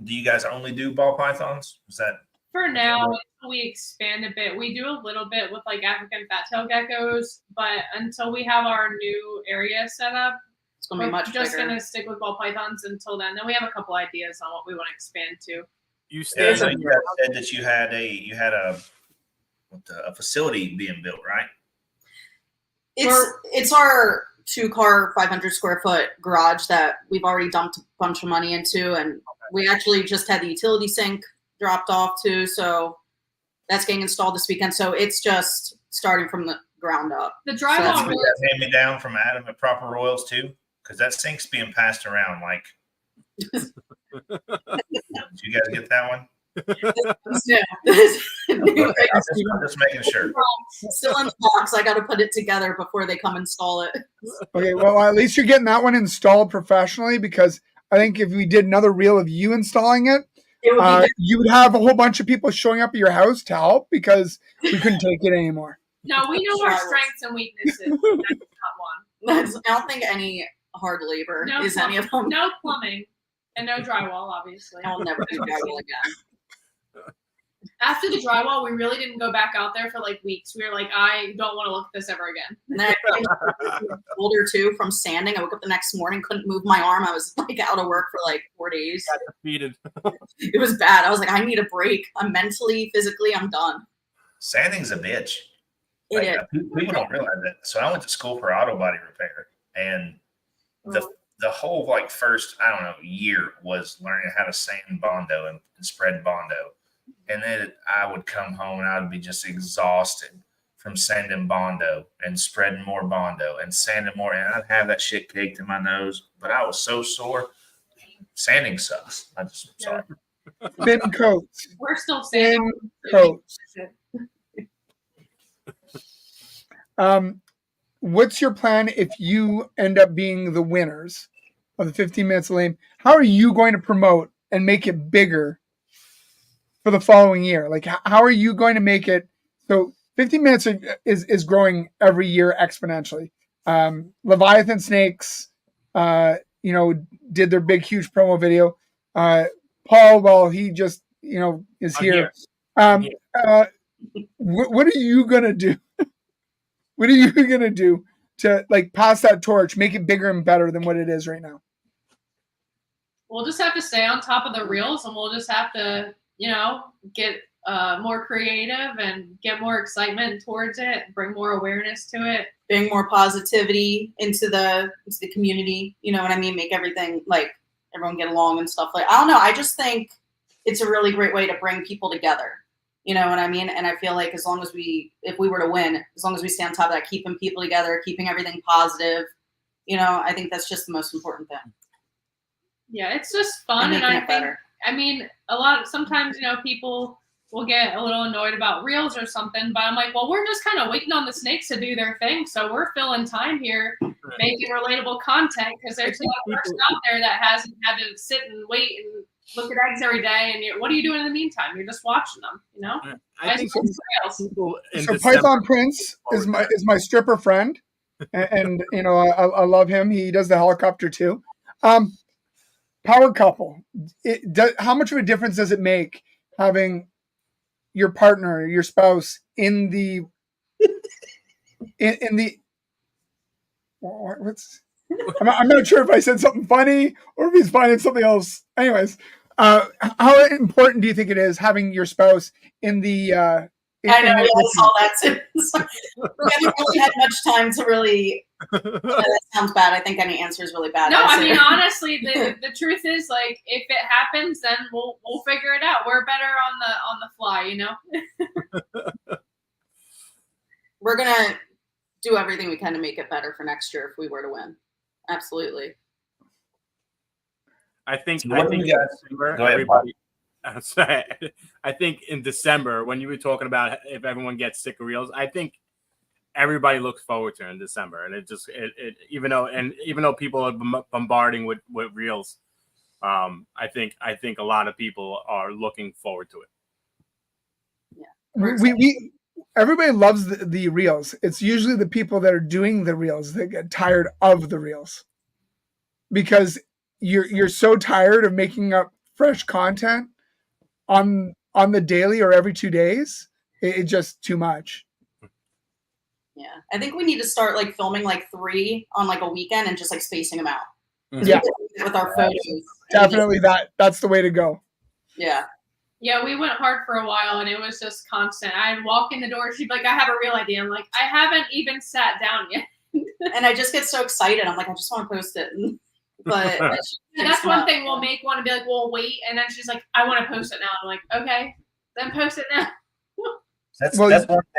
Do you guys only do ball pythons? Is that for now? We expand a bit. We do a little bit with like African fat tail geckos, but until we have our new area set up, it's gonna be much just bigger. gonna stick with ball pythons until then. Then we have a couple ideas on what we want to expand to. You guys said that you had a facility being built, right? It's our 2-car, 500 square foot garage that we've already dumped a bunch of money into, and we actually just had the utility sink dropped off too, so that's getting installed this weekend. So it's just starting from the ground up. The drywall. So that hand me down from Adam at Proper Royals too, because that sink's being passed around. Like, did you guys get that one? Yeah. Okay, I'm just making sure. Still in the box. I got to put it together before they come install it. Okay, well, at least you're getting that one installed professionally, because I think if we did another reel of you installing it, you would have a whole bunch of people showing up at your house to help because we couldn't take it anymore. No, we know our strengths and weaknesses. That's not one. I don't think any hard labor is any of them. No plumbing and no drywall, obviously. I'll never do drywall again. After the drywall, we really didn't go back out there for like weeks. We were like, I don't want to look at this ever again. And then I older too from sanding. I woke up the next morning, couldn't move my arm. I was like out of work for like 4 days. Got defeated. It was bad. I was like, I need a break. I'm mentally, physically, I'm done. Sanding's a bitch. It is. People don't realize that. So I went to school for auto body repair, and the whole like first, I don't know, year was learning how to sand Bondo and spread Bondo. And then I would come home and I would be just exhausted from sanding Bondo and spreading more Bondo and sanding more. And I'd have that shit caked in my nose, but I was so sore. Sanding sucks. I'm sorry. Thin coats. We're still sanding. Thin coats. What's your plan if you end up being the winners of the 15 Minutes of Lame? How are you going to promote and make it bigger for the following year? Like, how are you going to make it? So 15 Minutes is growing every year exponentially. Leviathan Snakes, did their big, huge promo video. Paul, well, he just, is here. What are you going to do? What are you going to do to like pass that torch, make it bigger and better than what it is right now? We'll just have to stay on top of the reels, and we'll just have to, get more creative and get more excitement towards it, bring more awareness to it, bring more positivity into the community. You know what I mean? Make everything like everyone get along and stuff. Like, I don't know. I just think it's a really great way to bring people together. You know what I mean? And I feel like if we were to win, as long as we stay on top of that, keeping people together, keeping everything positive, I think that's just the most important thing. Yeah, it's just fun. And I think, sometimes, people will get a little annoyed about reels or something, but I'm like, well, we're just kind of waiting on the snakes to do their thing. So we're filling time here, making relatable content, because there's a lot of person out there that hasn't had to sit and wait and look at eggs every day. And what are you doing in the meantime? You're just watching them, I think so Python Prince is my stripper friend. And I love him. He does the helicopter too. Power couple. How much of a difference does it make having your partner, your spouse in the I'm not sure if I said something funny or if he's finding something else. Anyways, how important do you think it is having your spouse in the I know, I saw that too. We haven't really had much time to really. That sounds bad. I think any answer is really bad. No, honestly, the truth is, like, if it happens, then we'll figure it out. We're better on the fly, We're gonna do everything we can to make it better for next year if we were to win. Absolutely. I think So what do you guys? December, Go ahead, everybody. I'm sorry. I think in December, when you were talking about if everyone gets sick of reels, I think everybody looks forward to it in December, and even though people are bombarding with reels, I think a lot of people are looking forward to it. We everybody loves the reels. It's usually the people that are doing the reels that get tired of the reels, because you're so tired of making up fresh content on the daily or every 2 days. It's just too much. Yeah, I think we need to start like filming like 3 on like a weekend and just like spacing them out. Yeah, with our photos. definitely that's the way to go. Yeah. Yeah, we went hard for a while, and it was just constant. I'd walk in the door, she'd be like, I have a real idea. I'm like, I haven't even sat down yet. And I just get so excited. I'm like, I just want to post it. But that's one thing. We'll make one and be like, we'll wait. And then she's like, I want to post it now. I'm like, okay, then post it now. That's one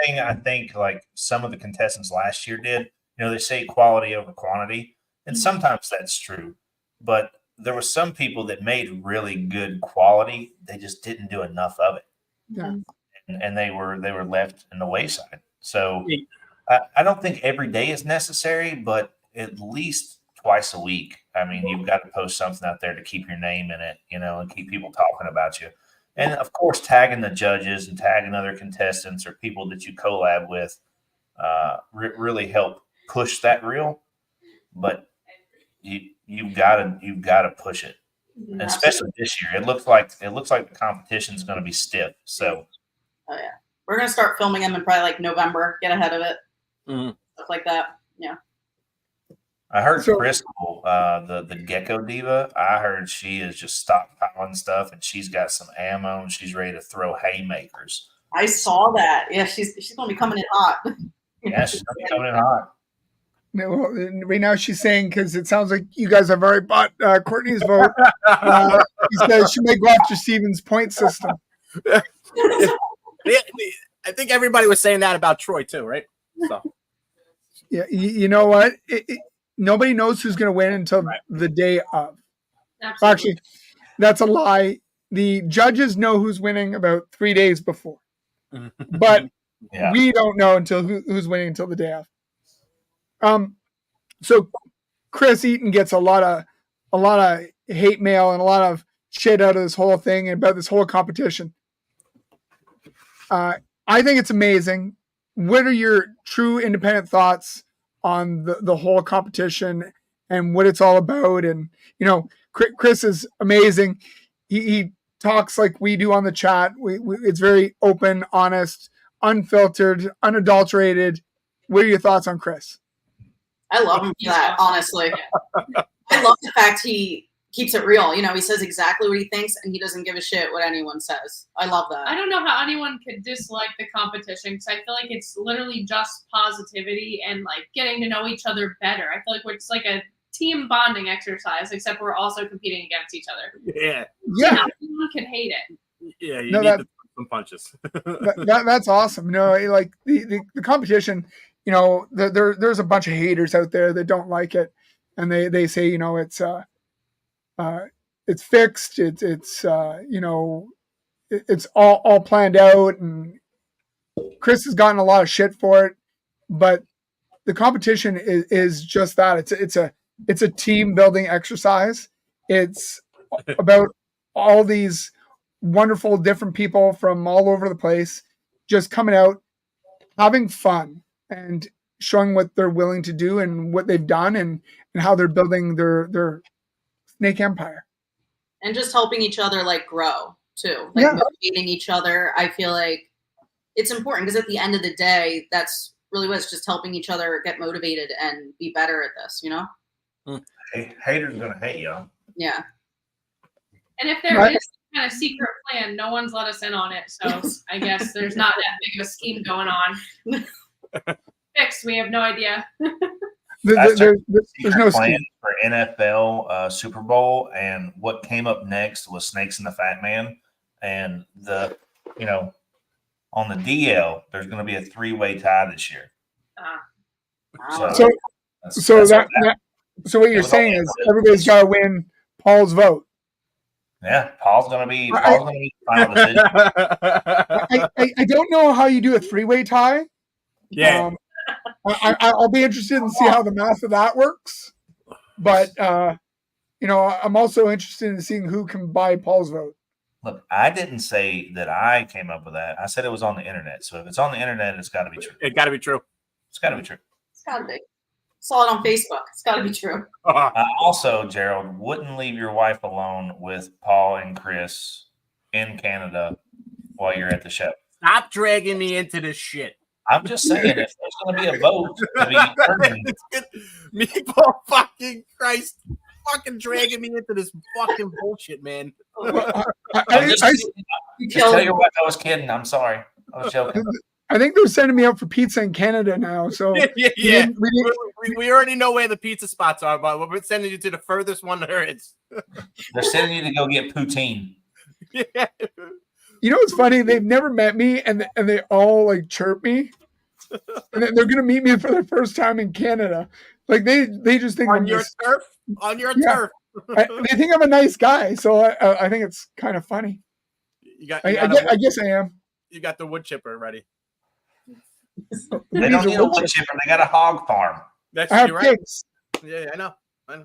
thing I think like some of the contestants last year did. You know, they say quality over quantity, and sometimes that's true. But there were some people that made really good quality. They just didn't do enough of it. Yeah. And they were left in the wayside. So I don't think every day is necessary, but at least twice a week. I mean, you've got to post something out there to keep your name in it, you know, and keep people talking about you. And of course, tagging the judges and tagging other contestants or people that you collab with really help push that reel. But you've got to push it, and especially this year. It looks like the competition is going to be stiff. So, oh yeah, we're gonna start filming them in probably like November. Get ahead of it, stuff like that. Yeah. I heard Crystal, the Gecko Diva. I heard she is just stockpiling stuff, and she's got some ammo, and she's ready to throw haymakers. I saw that. Yeah, she's gonna be coming in hot. Yeah, she's gonna be coming in hot. No, right now she's saying, because it sounds like you guys have already bought Courtney's vote. She says she may go after Steven's point system. I think everybody was saying that about Troy too, right? So yeah, you know what? Nobody knows who's going to win until the day of. Absolutely. Actually, that's a lie. The judges know who's winning about 3 days before, but we don't know until who's winning until the day of. So Chris Eaton gets a lot of hate mail and a lot of shit out of this whole thing and about this whole competition. I think it's amazing. What are your true independent thoughts on the whole competition and what it's all about? And, you know, Chris is amazing. He talks like we do on the chat. It's very open, honest, unfiltered, unadulterated. What are your thoughts on Chris? I love him for that, honestly. I love the fact he keeps it real. You know, he says exactly what he thinks, and he doesn't give a shit what anyone says. I love that. I don't know how anyone could dislike the competition, because I feel like it's literally just positivity and like getting to know each other better. I feel like it's like a team bonding exercise, except we're also competing against each other. Yeah. Anyone could hate it. Yeah, you need to throw some punches. That's awesome. No, like the competition. You know, there's a bunch of haters out there that don't like it, and they say, you know, it's fixed. It's you know, it's all planned out, and Chris has gotten a lot of shit for it, but the competition is just that. It's a team building exercise. It's about all these wonderful different people from all over the place just coming out, having fun, and showing what they're willing to do and what they've done and how they're building their snake empire. And just helping each other like grow too. Like motivating each other. I feel like it's important because at the end of the day, that's really what it's just helping each other get motivated and be better at this, you know? Hey, haters gonna hate y'all. Yeah. And if there is some kind of secret plan, no one's let us in on it. So I guess there's not that big of a scheme going on. Fixed. We have no idea. There's no plan for NFL Super Bowl, and what came up next was Snakes and the Fat Man, and on the DL there's going to be a 3-way tie this year. So what you're saying is everybody's got to win Paul's vote. Yeah, Paul's gonna be the final decision. I don't know how you do a 3-way tie. Yeah. I'll be interested in see how the math of that works. But I'm also interested in seeing who can buy Paul's vote. Look, I didn't say that I came up with that. I said it was on the internet. So if it's on the internet, it's got to be true. It got to be true. It's got to be true. It's gotta be. Saw it on Facebook. It's gotta be true. Also, Gerald, wouldn't leave your wife alone with Paul and Chris in Canada while you're at the show. Stop dragging me into this shit. I'm just saying, if there's going to be a vote to be determined, Me, Paul, fucking Christ, fucking dragging me into this fucking bullshit, man. just tell your wife I was kidding. I'm sorry. I was joking. I think they're sending me out for pizza in Canada now. So yeah. We already know where the pizza spots are, but we're sending you to the furthest one there is. They're sending you to go get poutine. Yeah. You know what's funny? They've never met me, and they all like chirp me. And they're gonna meet me for the first time in Canada. Like they just think on your turf. On your turf. They think I'm a nice guy, so I think it's kind of funny. I guess I am. You got the wood chipper ready. They don't need a wood chipper. They got a hog farm. I have pigs. Yeah, I know. I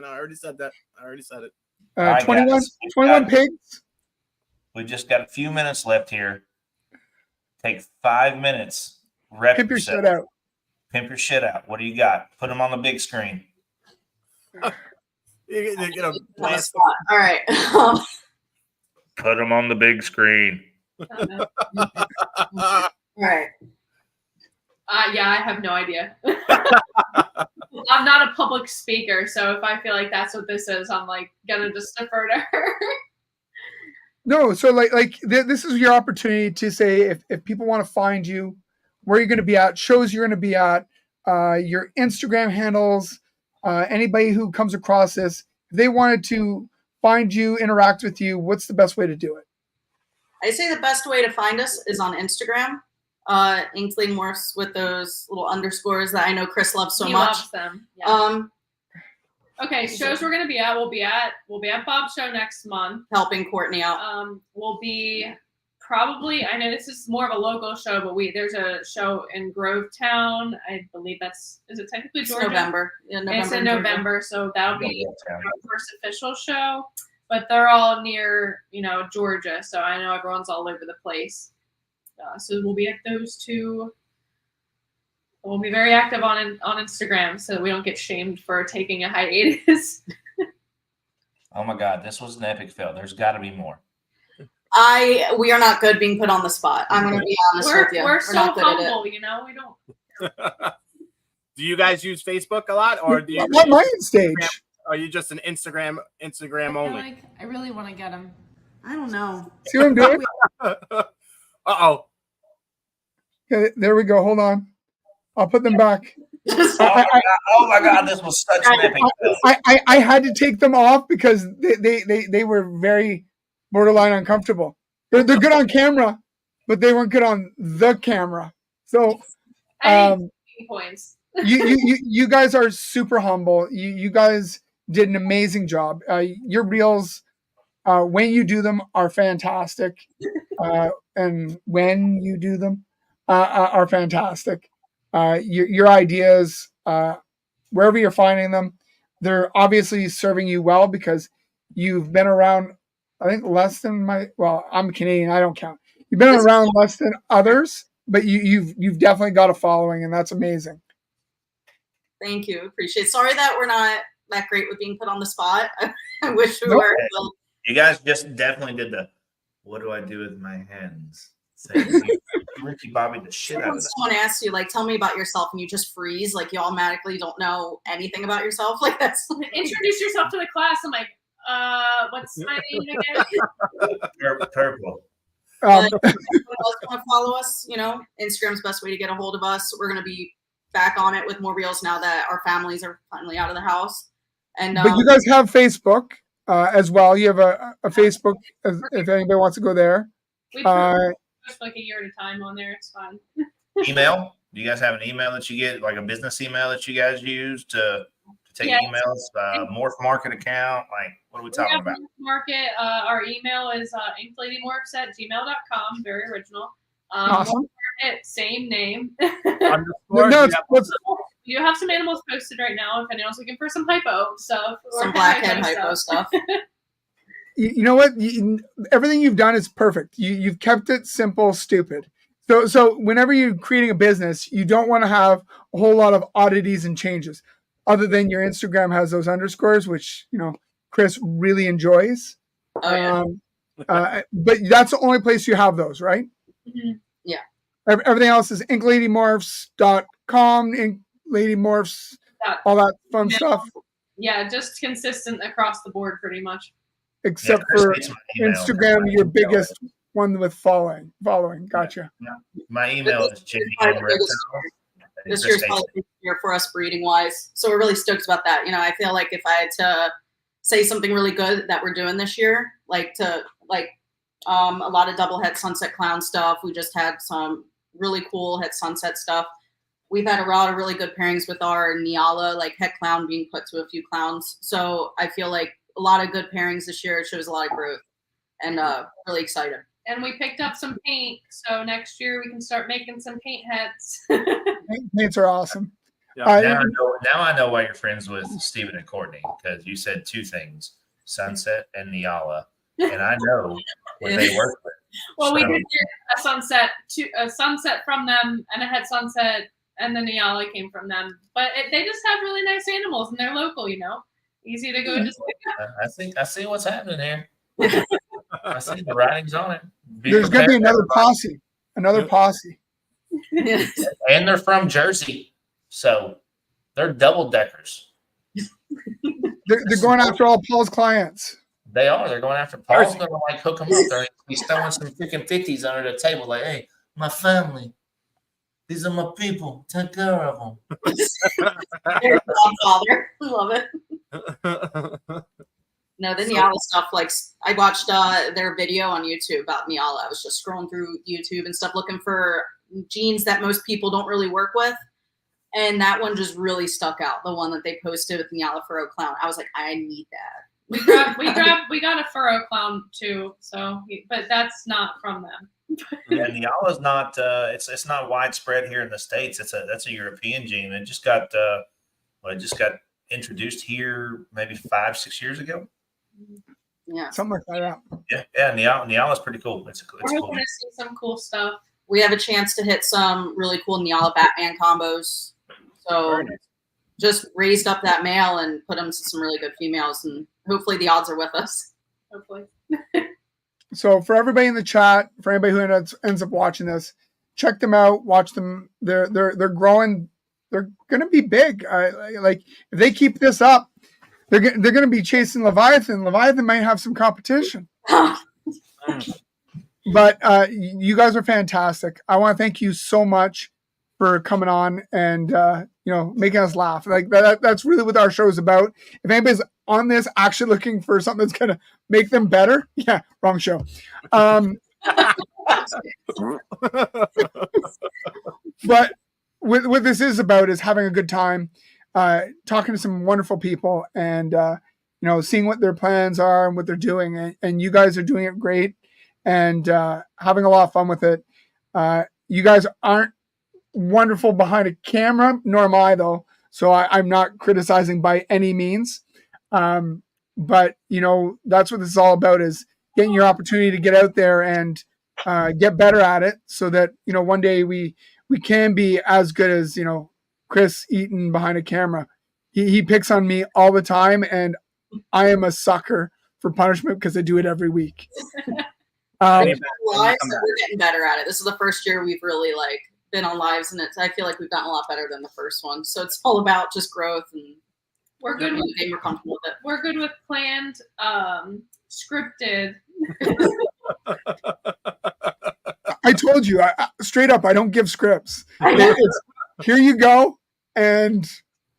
already said that. I already said it. 21 pigs. We just got a few minutes left here. Take 5 minutes. Rep Pimp your yourself. shit out. Pimp your shit out. What do you got? Put them on the big screen. All right. Put them on the big screen. All right. Yeah, I have no idea. I'm not a public speaker, so if I feel like that's what this is, I'm like gonna just defer to her. No, so like this is your opportunity to say if people want to find you, where you're going to be at, shows you're going to be at, your Instagram handles, anybody who comes across this, if they wanted to find you, interact with you, what's the best way to do it? I say the best way to find us is on Instagram. Inked Lady Morphs with those little underscores that I know Chris loves so much. Loves them. Yeah. Okay, shows we're gonna be at. We'll be at Bob's show next month. Helping Courtney out. We'll be probably. I know this is more of a local show, but there's a show in Grovetown. I believe is it technically Georgia? November. Yeah, November. It's in November, so that'll be our first official show. But they're all near, Georgia, so I know everyone's all over the place. So we'll be at those two. We'll be very active on Instagram so that we don't get shamed for taking a hiatus. Oh my God, this was an epic fail. There's got to be more. We are not good being put on the spot. I'm going to be honest with you. We're so not good humble, at it. we don't. Do you guys use Facebook a lot, or do you? What my stage? Are you just an Instagram only? I really want to get him. I don't know. See what I'm doing? Uh-oh. Okay, there we go. Hold on. I'll put them back. Oh my God, this was such an epic fail. I had to take them off because they were very borderline uncomfortable. They're good on camera, but they weren't good on the camera. So points. you guys are super humble. You guys did an amazing job. Your reels, when you do them, are fantastic, and when you do them, are fantastic. Your ideas, wherever you're finding them, they're obviously serving you well because you've been around. I think less than I'm Canadian. I don't count. You've been around less than others, but you've definitely got a following, and that's amazing. Thank you. Appreciate it. Sorry that we're not that great with being put on the spot. I wish we were. You guys just definitely did what do I do with my hands? Say, Ricky Bobby the shit out of that. Someone asks you, tell me about yourself, and you just freeze, you automatically don't know anything about yourself. That's introduce yourself to the class. I'm like, what's my name again? Purple. If you want to follow us, Instagram's the best way to get a hold of us. We're going to be back on it with more reels now that our families are finally out of the house. And but you guys have Facebook as well. You have a Facebook if anybody wants to go there. We just a year at a time on there. It's fun. Email? Do you guys have an email that you get, like a business email that you guys use to take Yes. emails. Morph Market account. Like, what are we talking about? Market. Our email is inkedladymorphs@gmail.com. Very original. Awesome. Market, same name. Underscore. No, Yeah. You have some animals posted right now. If anyone's looking for some hypo stuff, Some blackhead hypo stuff. You know what? Everything you've done is perfect. You've kept it simple, stupid. So whenever you're creating a business, you don't want to have a whole lot of oddities and changes. Other than your Instagram has those underscores, which Chris really enjoys. Oh yeah. But that's the only place you have those, right? Mhm. Yeah. Everything else is inkledymorphs.com, Ink Lady Morphs, all that fun stuff. Yeah, just consistent across the board, pretty much. Except Chris for needs my email. Instagram, your biggest one with following. Gotcha. My email is This year's probably a big year for us breeding wise, so we're really stoked about that. I feel like if I had to say something really good that we're doing this year, a lot of double head sunset clown stuff. We just had some really cool head sunset stuff. We've had a lot of really good pairings with our Nyala, like head clown being put to a few clowns. So I feel like a lot of good pairings this year. It shows a lot of growth, and really excited. And we picked up some paint, so next year we can start making some paint heads. Paints are awesome. Yeah. Now I know why you're friends with Stephen and Courtney, because you said two things: sunset and Nyala, and I know what they work with. Well, we did get a sunset from them, and a head sunset, and the Nyala came from them. But they just have really nice animals, and they're local, easy to go. Just I see what's happening here. I see the writings on it. There's going to be another posse. And they're from Jersey, so they're double deckers. They're going after all Paul's clients. They are. They're going after Paul's going to hook them up. He's throwing some freaking 50s under the table, like, "Hey, my family. These are my people. Take care of them." Godfather, love it. No, the Nyala stuff. I watched their video on YouTube about Nyala. I was just scrolling through YouTube and stuff, looking for genes that most people don't really work with, and that one just really stuck out. The one that they posted with the Nyala furrow clown. I was like, I need that. We got a furrow clown too. But that's not from them. Yeah, Nyala's not. It's not widespread here in the States. That's a European gene. It just got introduced here maybe 5-6 years ago. Yeah, something like that. Yeah. Nyala's pretty cool. We're hoping to see some cool stuff. We have a chance to hit some really cool Nyala Batman combos. So just raised up that male and put him to some really good females, and hopefully the odds are with us. Hopefully. So for everybody in the chat, for anybody who ends up watching this, check them out. Watch them. They're growing. They're going to be big. If they keep this up, they're going to be chasing Leviathan. Leviathan might have some competition. But you guys are fantastic. I want to thank you so much for coming on and making us laugh. Like that's really what our show is about. If anybody's on this actually looking for something that's going to make them better, yeah, wrong show. But what this is about is having a good time, talking to some wonderful people, and seeing what their plans are and what they're doing. And you guys are doing it great and having a lot of fun with it. You guys aren't wonderful behind a camera, nor am I, though. So I'm not criticizing by any means. But that's what this is all about, is getting your opportunity to get out there and get better at it, so that one day we can be as good as Chris Eaton behind a camera. He picks on me all the time, and I am a sucker for punishment because I do it every week. We're getting better at it. This is the first year we've really been on lives, and I feel like we've gotten a lot better than the first one. So it's all about just growth, and we're good with we're comfortable with it. We're good with planned, scripted. I told you, straight up, I don't give scripts. It's, here you go, and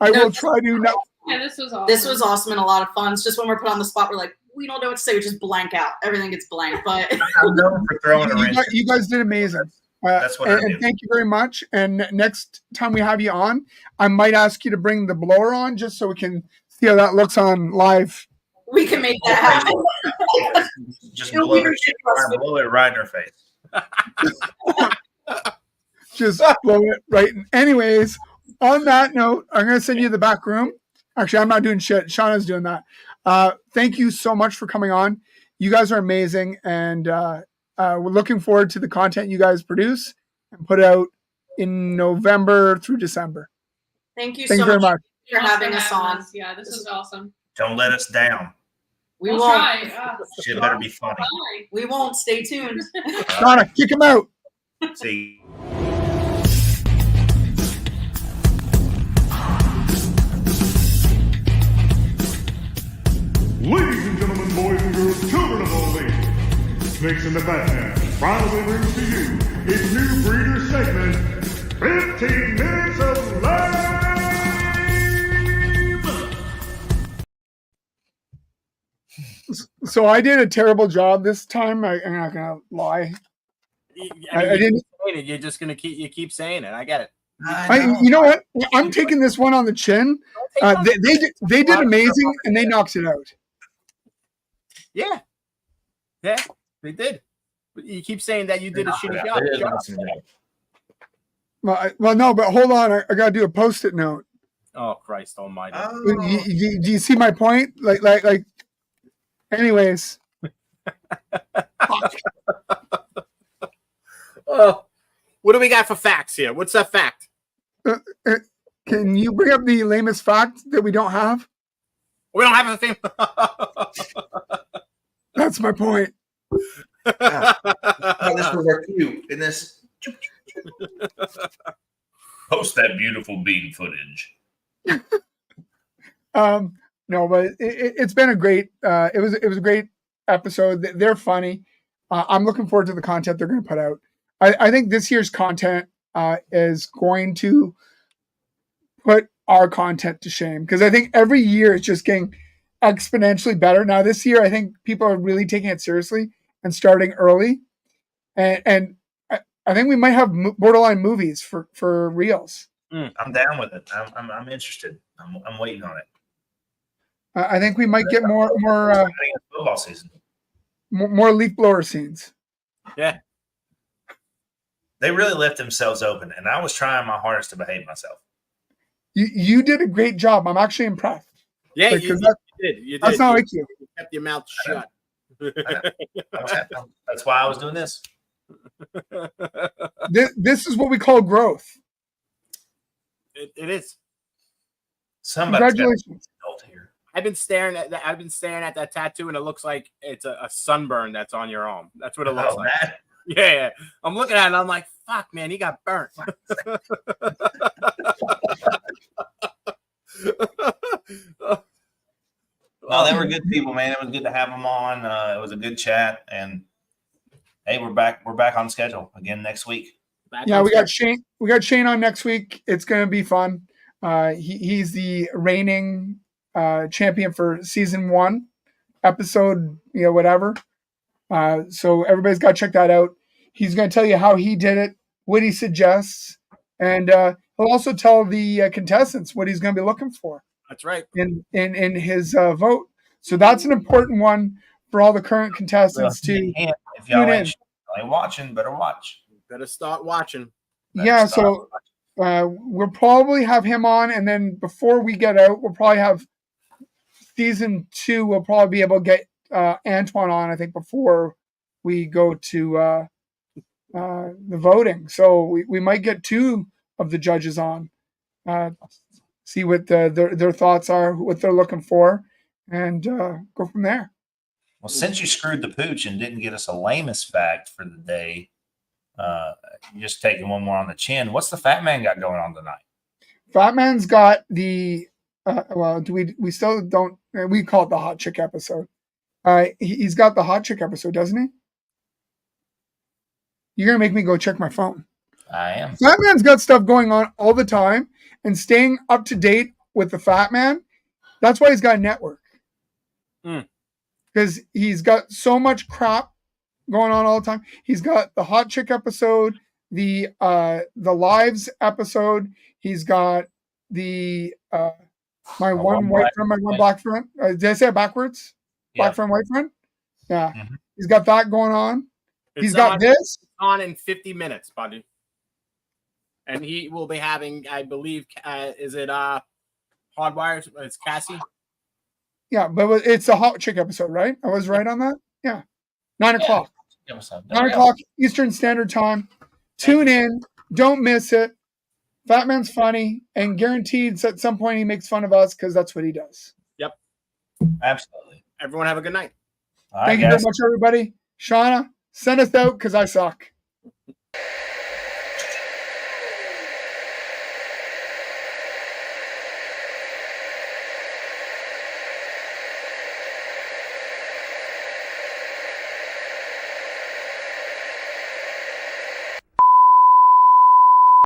I will try to not. Yeah, this was awesome. This was awesome and a lot of fun. It's just when we're put on the spot, we're like, we don't know what to say. We just blank out. Everything gets blank. But I'm known for throwing a wrench. You guys did amazing. That's what I do. And thank you very much. And next time we have you on, I might ask you to bring the blower on just so we can see how that looks on live. We can make that happen. Just It'll blow be it right in her face. Just blow it right. Anyways, on that note, I'm going to send you to the back room. Actually, I'm not doing shit. Shauna's doing that. Thank you so much for coming on. You guys are amazing. And we're looking forward to the content you guys produce and put out in November through December. Thank you Thank so you very much much. for having us on. Yeah, this is awesome. Don't let us down. We We'll won't. try. Shit better be funny. Bye. We won't. Stay tuned. Shauna, kick him out. See. Ladies and gentlemen, boys and girls, children of all ages, Snakes in the Batman proudly brings to you its new breeder segment, 15 Minutes of Lame! So I did a terrible job this time. I'm not gonna lie. I didn't. You're just gonna keep saying it. I get it. You know what? I'm taking this one on the chin. They did amazing, and they knocked it out. Yeah, they did. But you keep saying that you did a shitty job. Well, no, but hold on. I gotta do a post-it note. Oh Christ Almighty! Do you see my point? Like. Anyways. Oh, what do we got for facts here? What's that fact? Can you bring up the lamest fact that we don't have? We don't have a thing. That's my point. Oh, this was our cue. In this, post that beautiful bean footage. No, but it's been a great. It was a great episode. They're funny. I'm looking forward to the content they're going to put out. I think this year's content is going to put our content to shame because I think every year it's just getting exponentially better. Now this year, I think people are really taking it seriously and starting early, and I think we might have borderline movies for reels. I'm down with it. I'm interested. I'm waiting on it. I think we might get more football season. More leaf blower scenes. Yeah, they really left themselves open, and I was trying my hardest to behave myself. You did a great job. I'm actually impressed. Yeah, you did. You did. That's not like you. You kept your mouth shut. That's why I was doing this. This is what we call growth. It is. Congratulations. Here. I've been staring at that tattoo, and it looks like it's a sunburn that's on your arm. That's what it looks like. That? Yeah. I'm looking at it, and I'm like, fuck, man, he got burnt. No, they were good people, man. It was good to have them on. It was a good chat, and hey, we're back on schedule again next week. We got Shane. We got Shane on next week. It's going to be fun. He's the reigning champion for season 1, episode, whatever. So everybody's got to check that out. He's going to tell you how he did it, what he suggests, and he'll also tell the contestants what he's going to be looking for. That's right. In his vote. So that's an important one for all the current contestants to. If y'all ain't watching, better watch. Better start watching. So we'll probably have him on, and then before we get out, we'll probably have season 2. We'll probably be able to get Antoine on, I think, before we go to the voting. So we might get 2 of the judges on, see what their thoughts are, what they're looking for, and go from there. Well, since you screwed the pooch and didn't get us a lamest fact for the day, you're just taking one more on the chin. What's the Fat Man got going on tonight? Fat Man's got the we still don't, we call it the hot chick episode. He's got the hot chick episode, doesn't he? You're gonna make me go check my phone. I am. Fat Man's got stuff going on all the time, and staying up to date with the Fat Man. That's why he's got a network. Because he's got so much crap going on all the time. He's got the hot chick episode, the lives episode. He's got the my one white friend, my one black friend. Did I say it backwards? Yeah. Black friend, white friend. Yeah, Mhm. he's got that going on. It's He's got this. on in 50 minutes, buddy. And he will be having, I believe, is it Hardwire? It's Cassie. Yeah, but it's a hot chick episode, right? I was right on that. Yeah, 9 o'clock. 9 o'clock Eastern Standard Time. Tune in. Don't miss it. Fat Man's funny, and guaranteed at some point he makes fun of us because that's what he does. Yep. Absolutely. Everyone have a good night. All right, Thank you very guys. much, everybody. Shauna, send us out because I suck.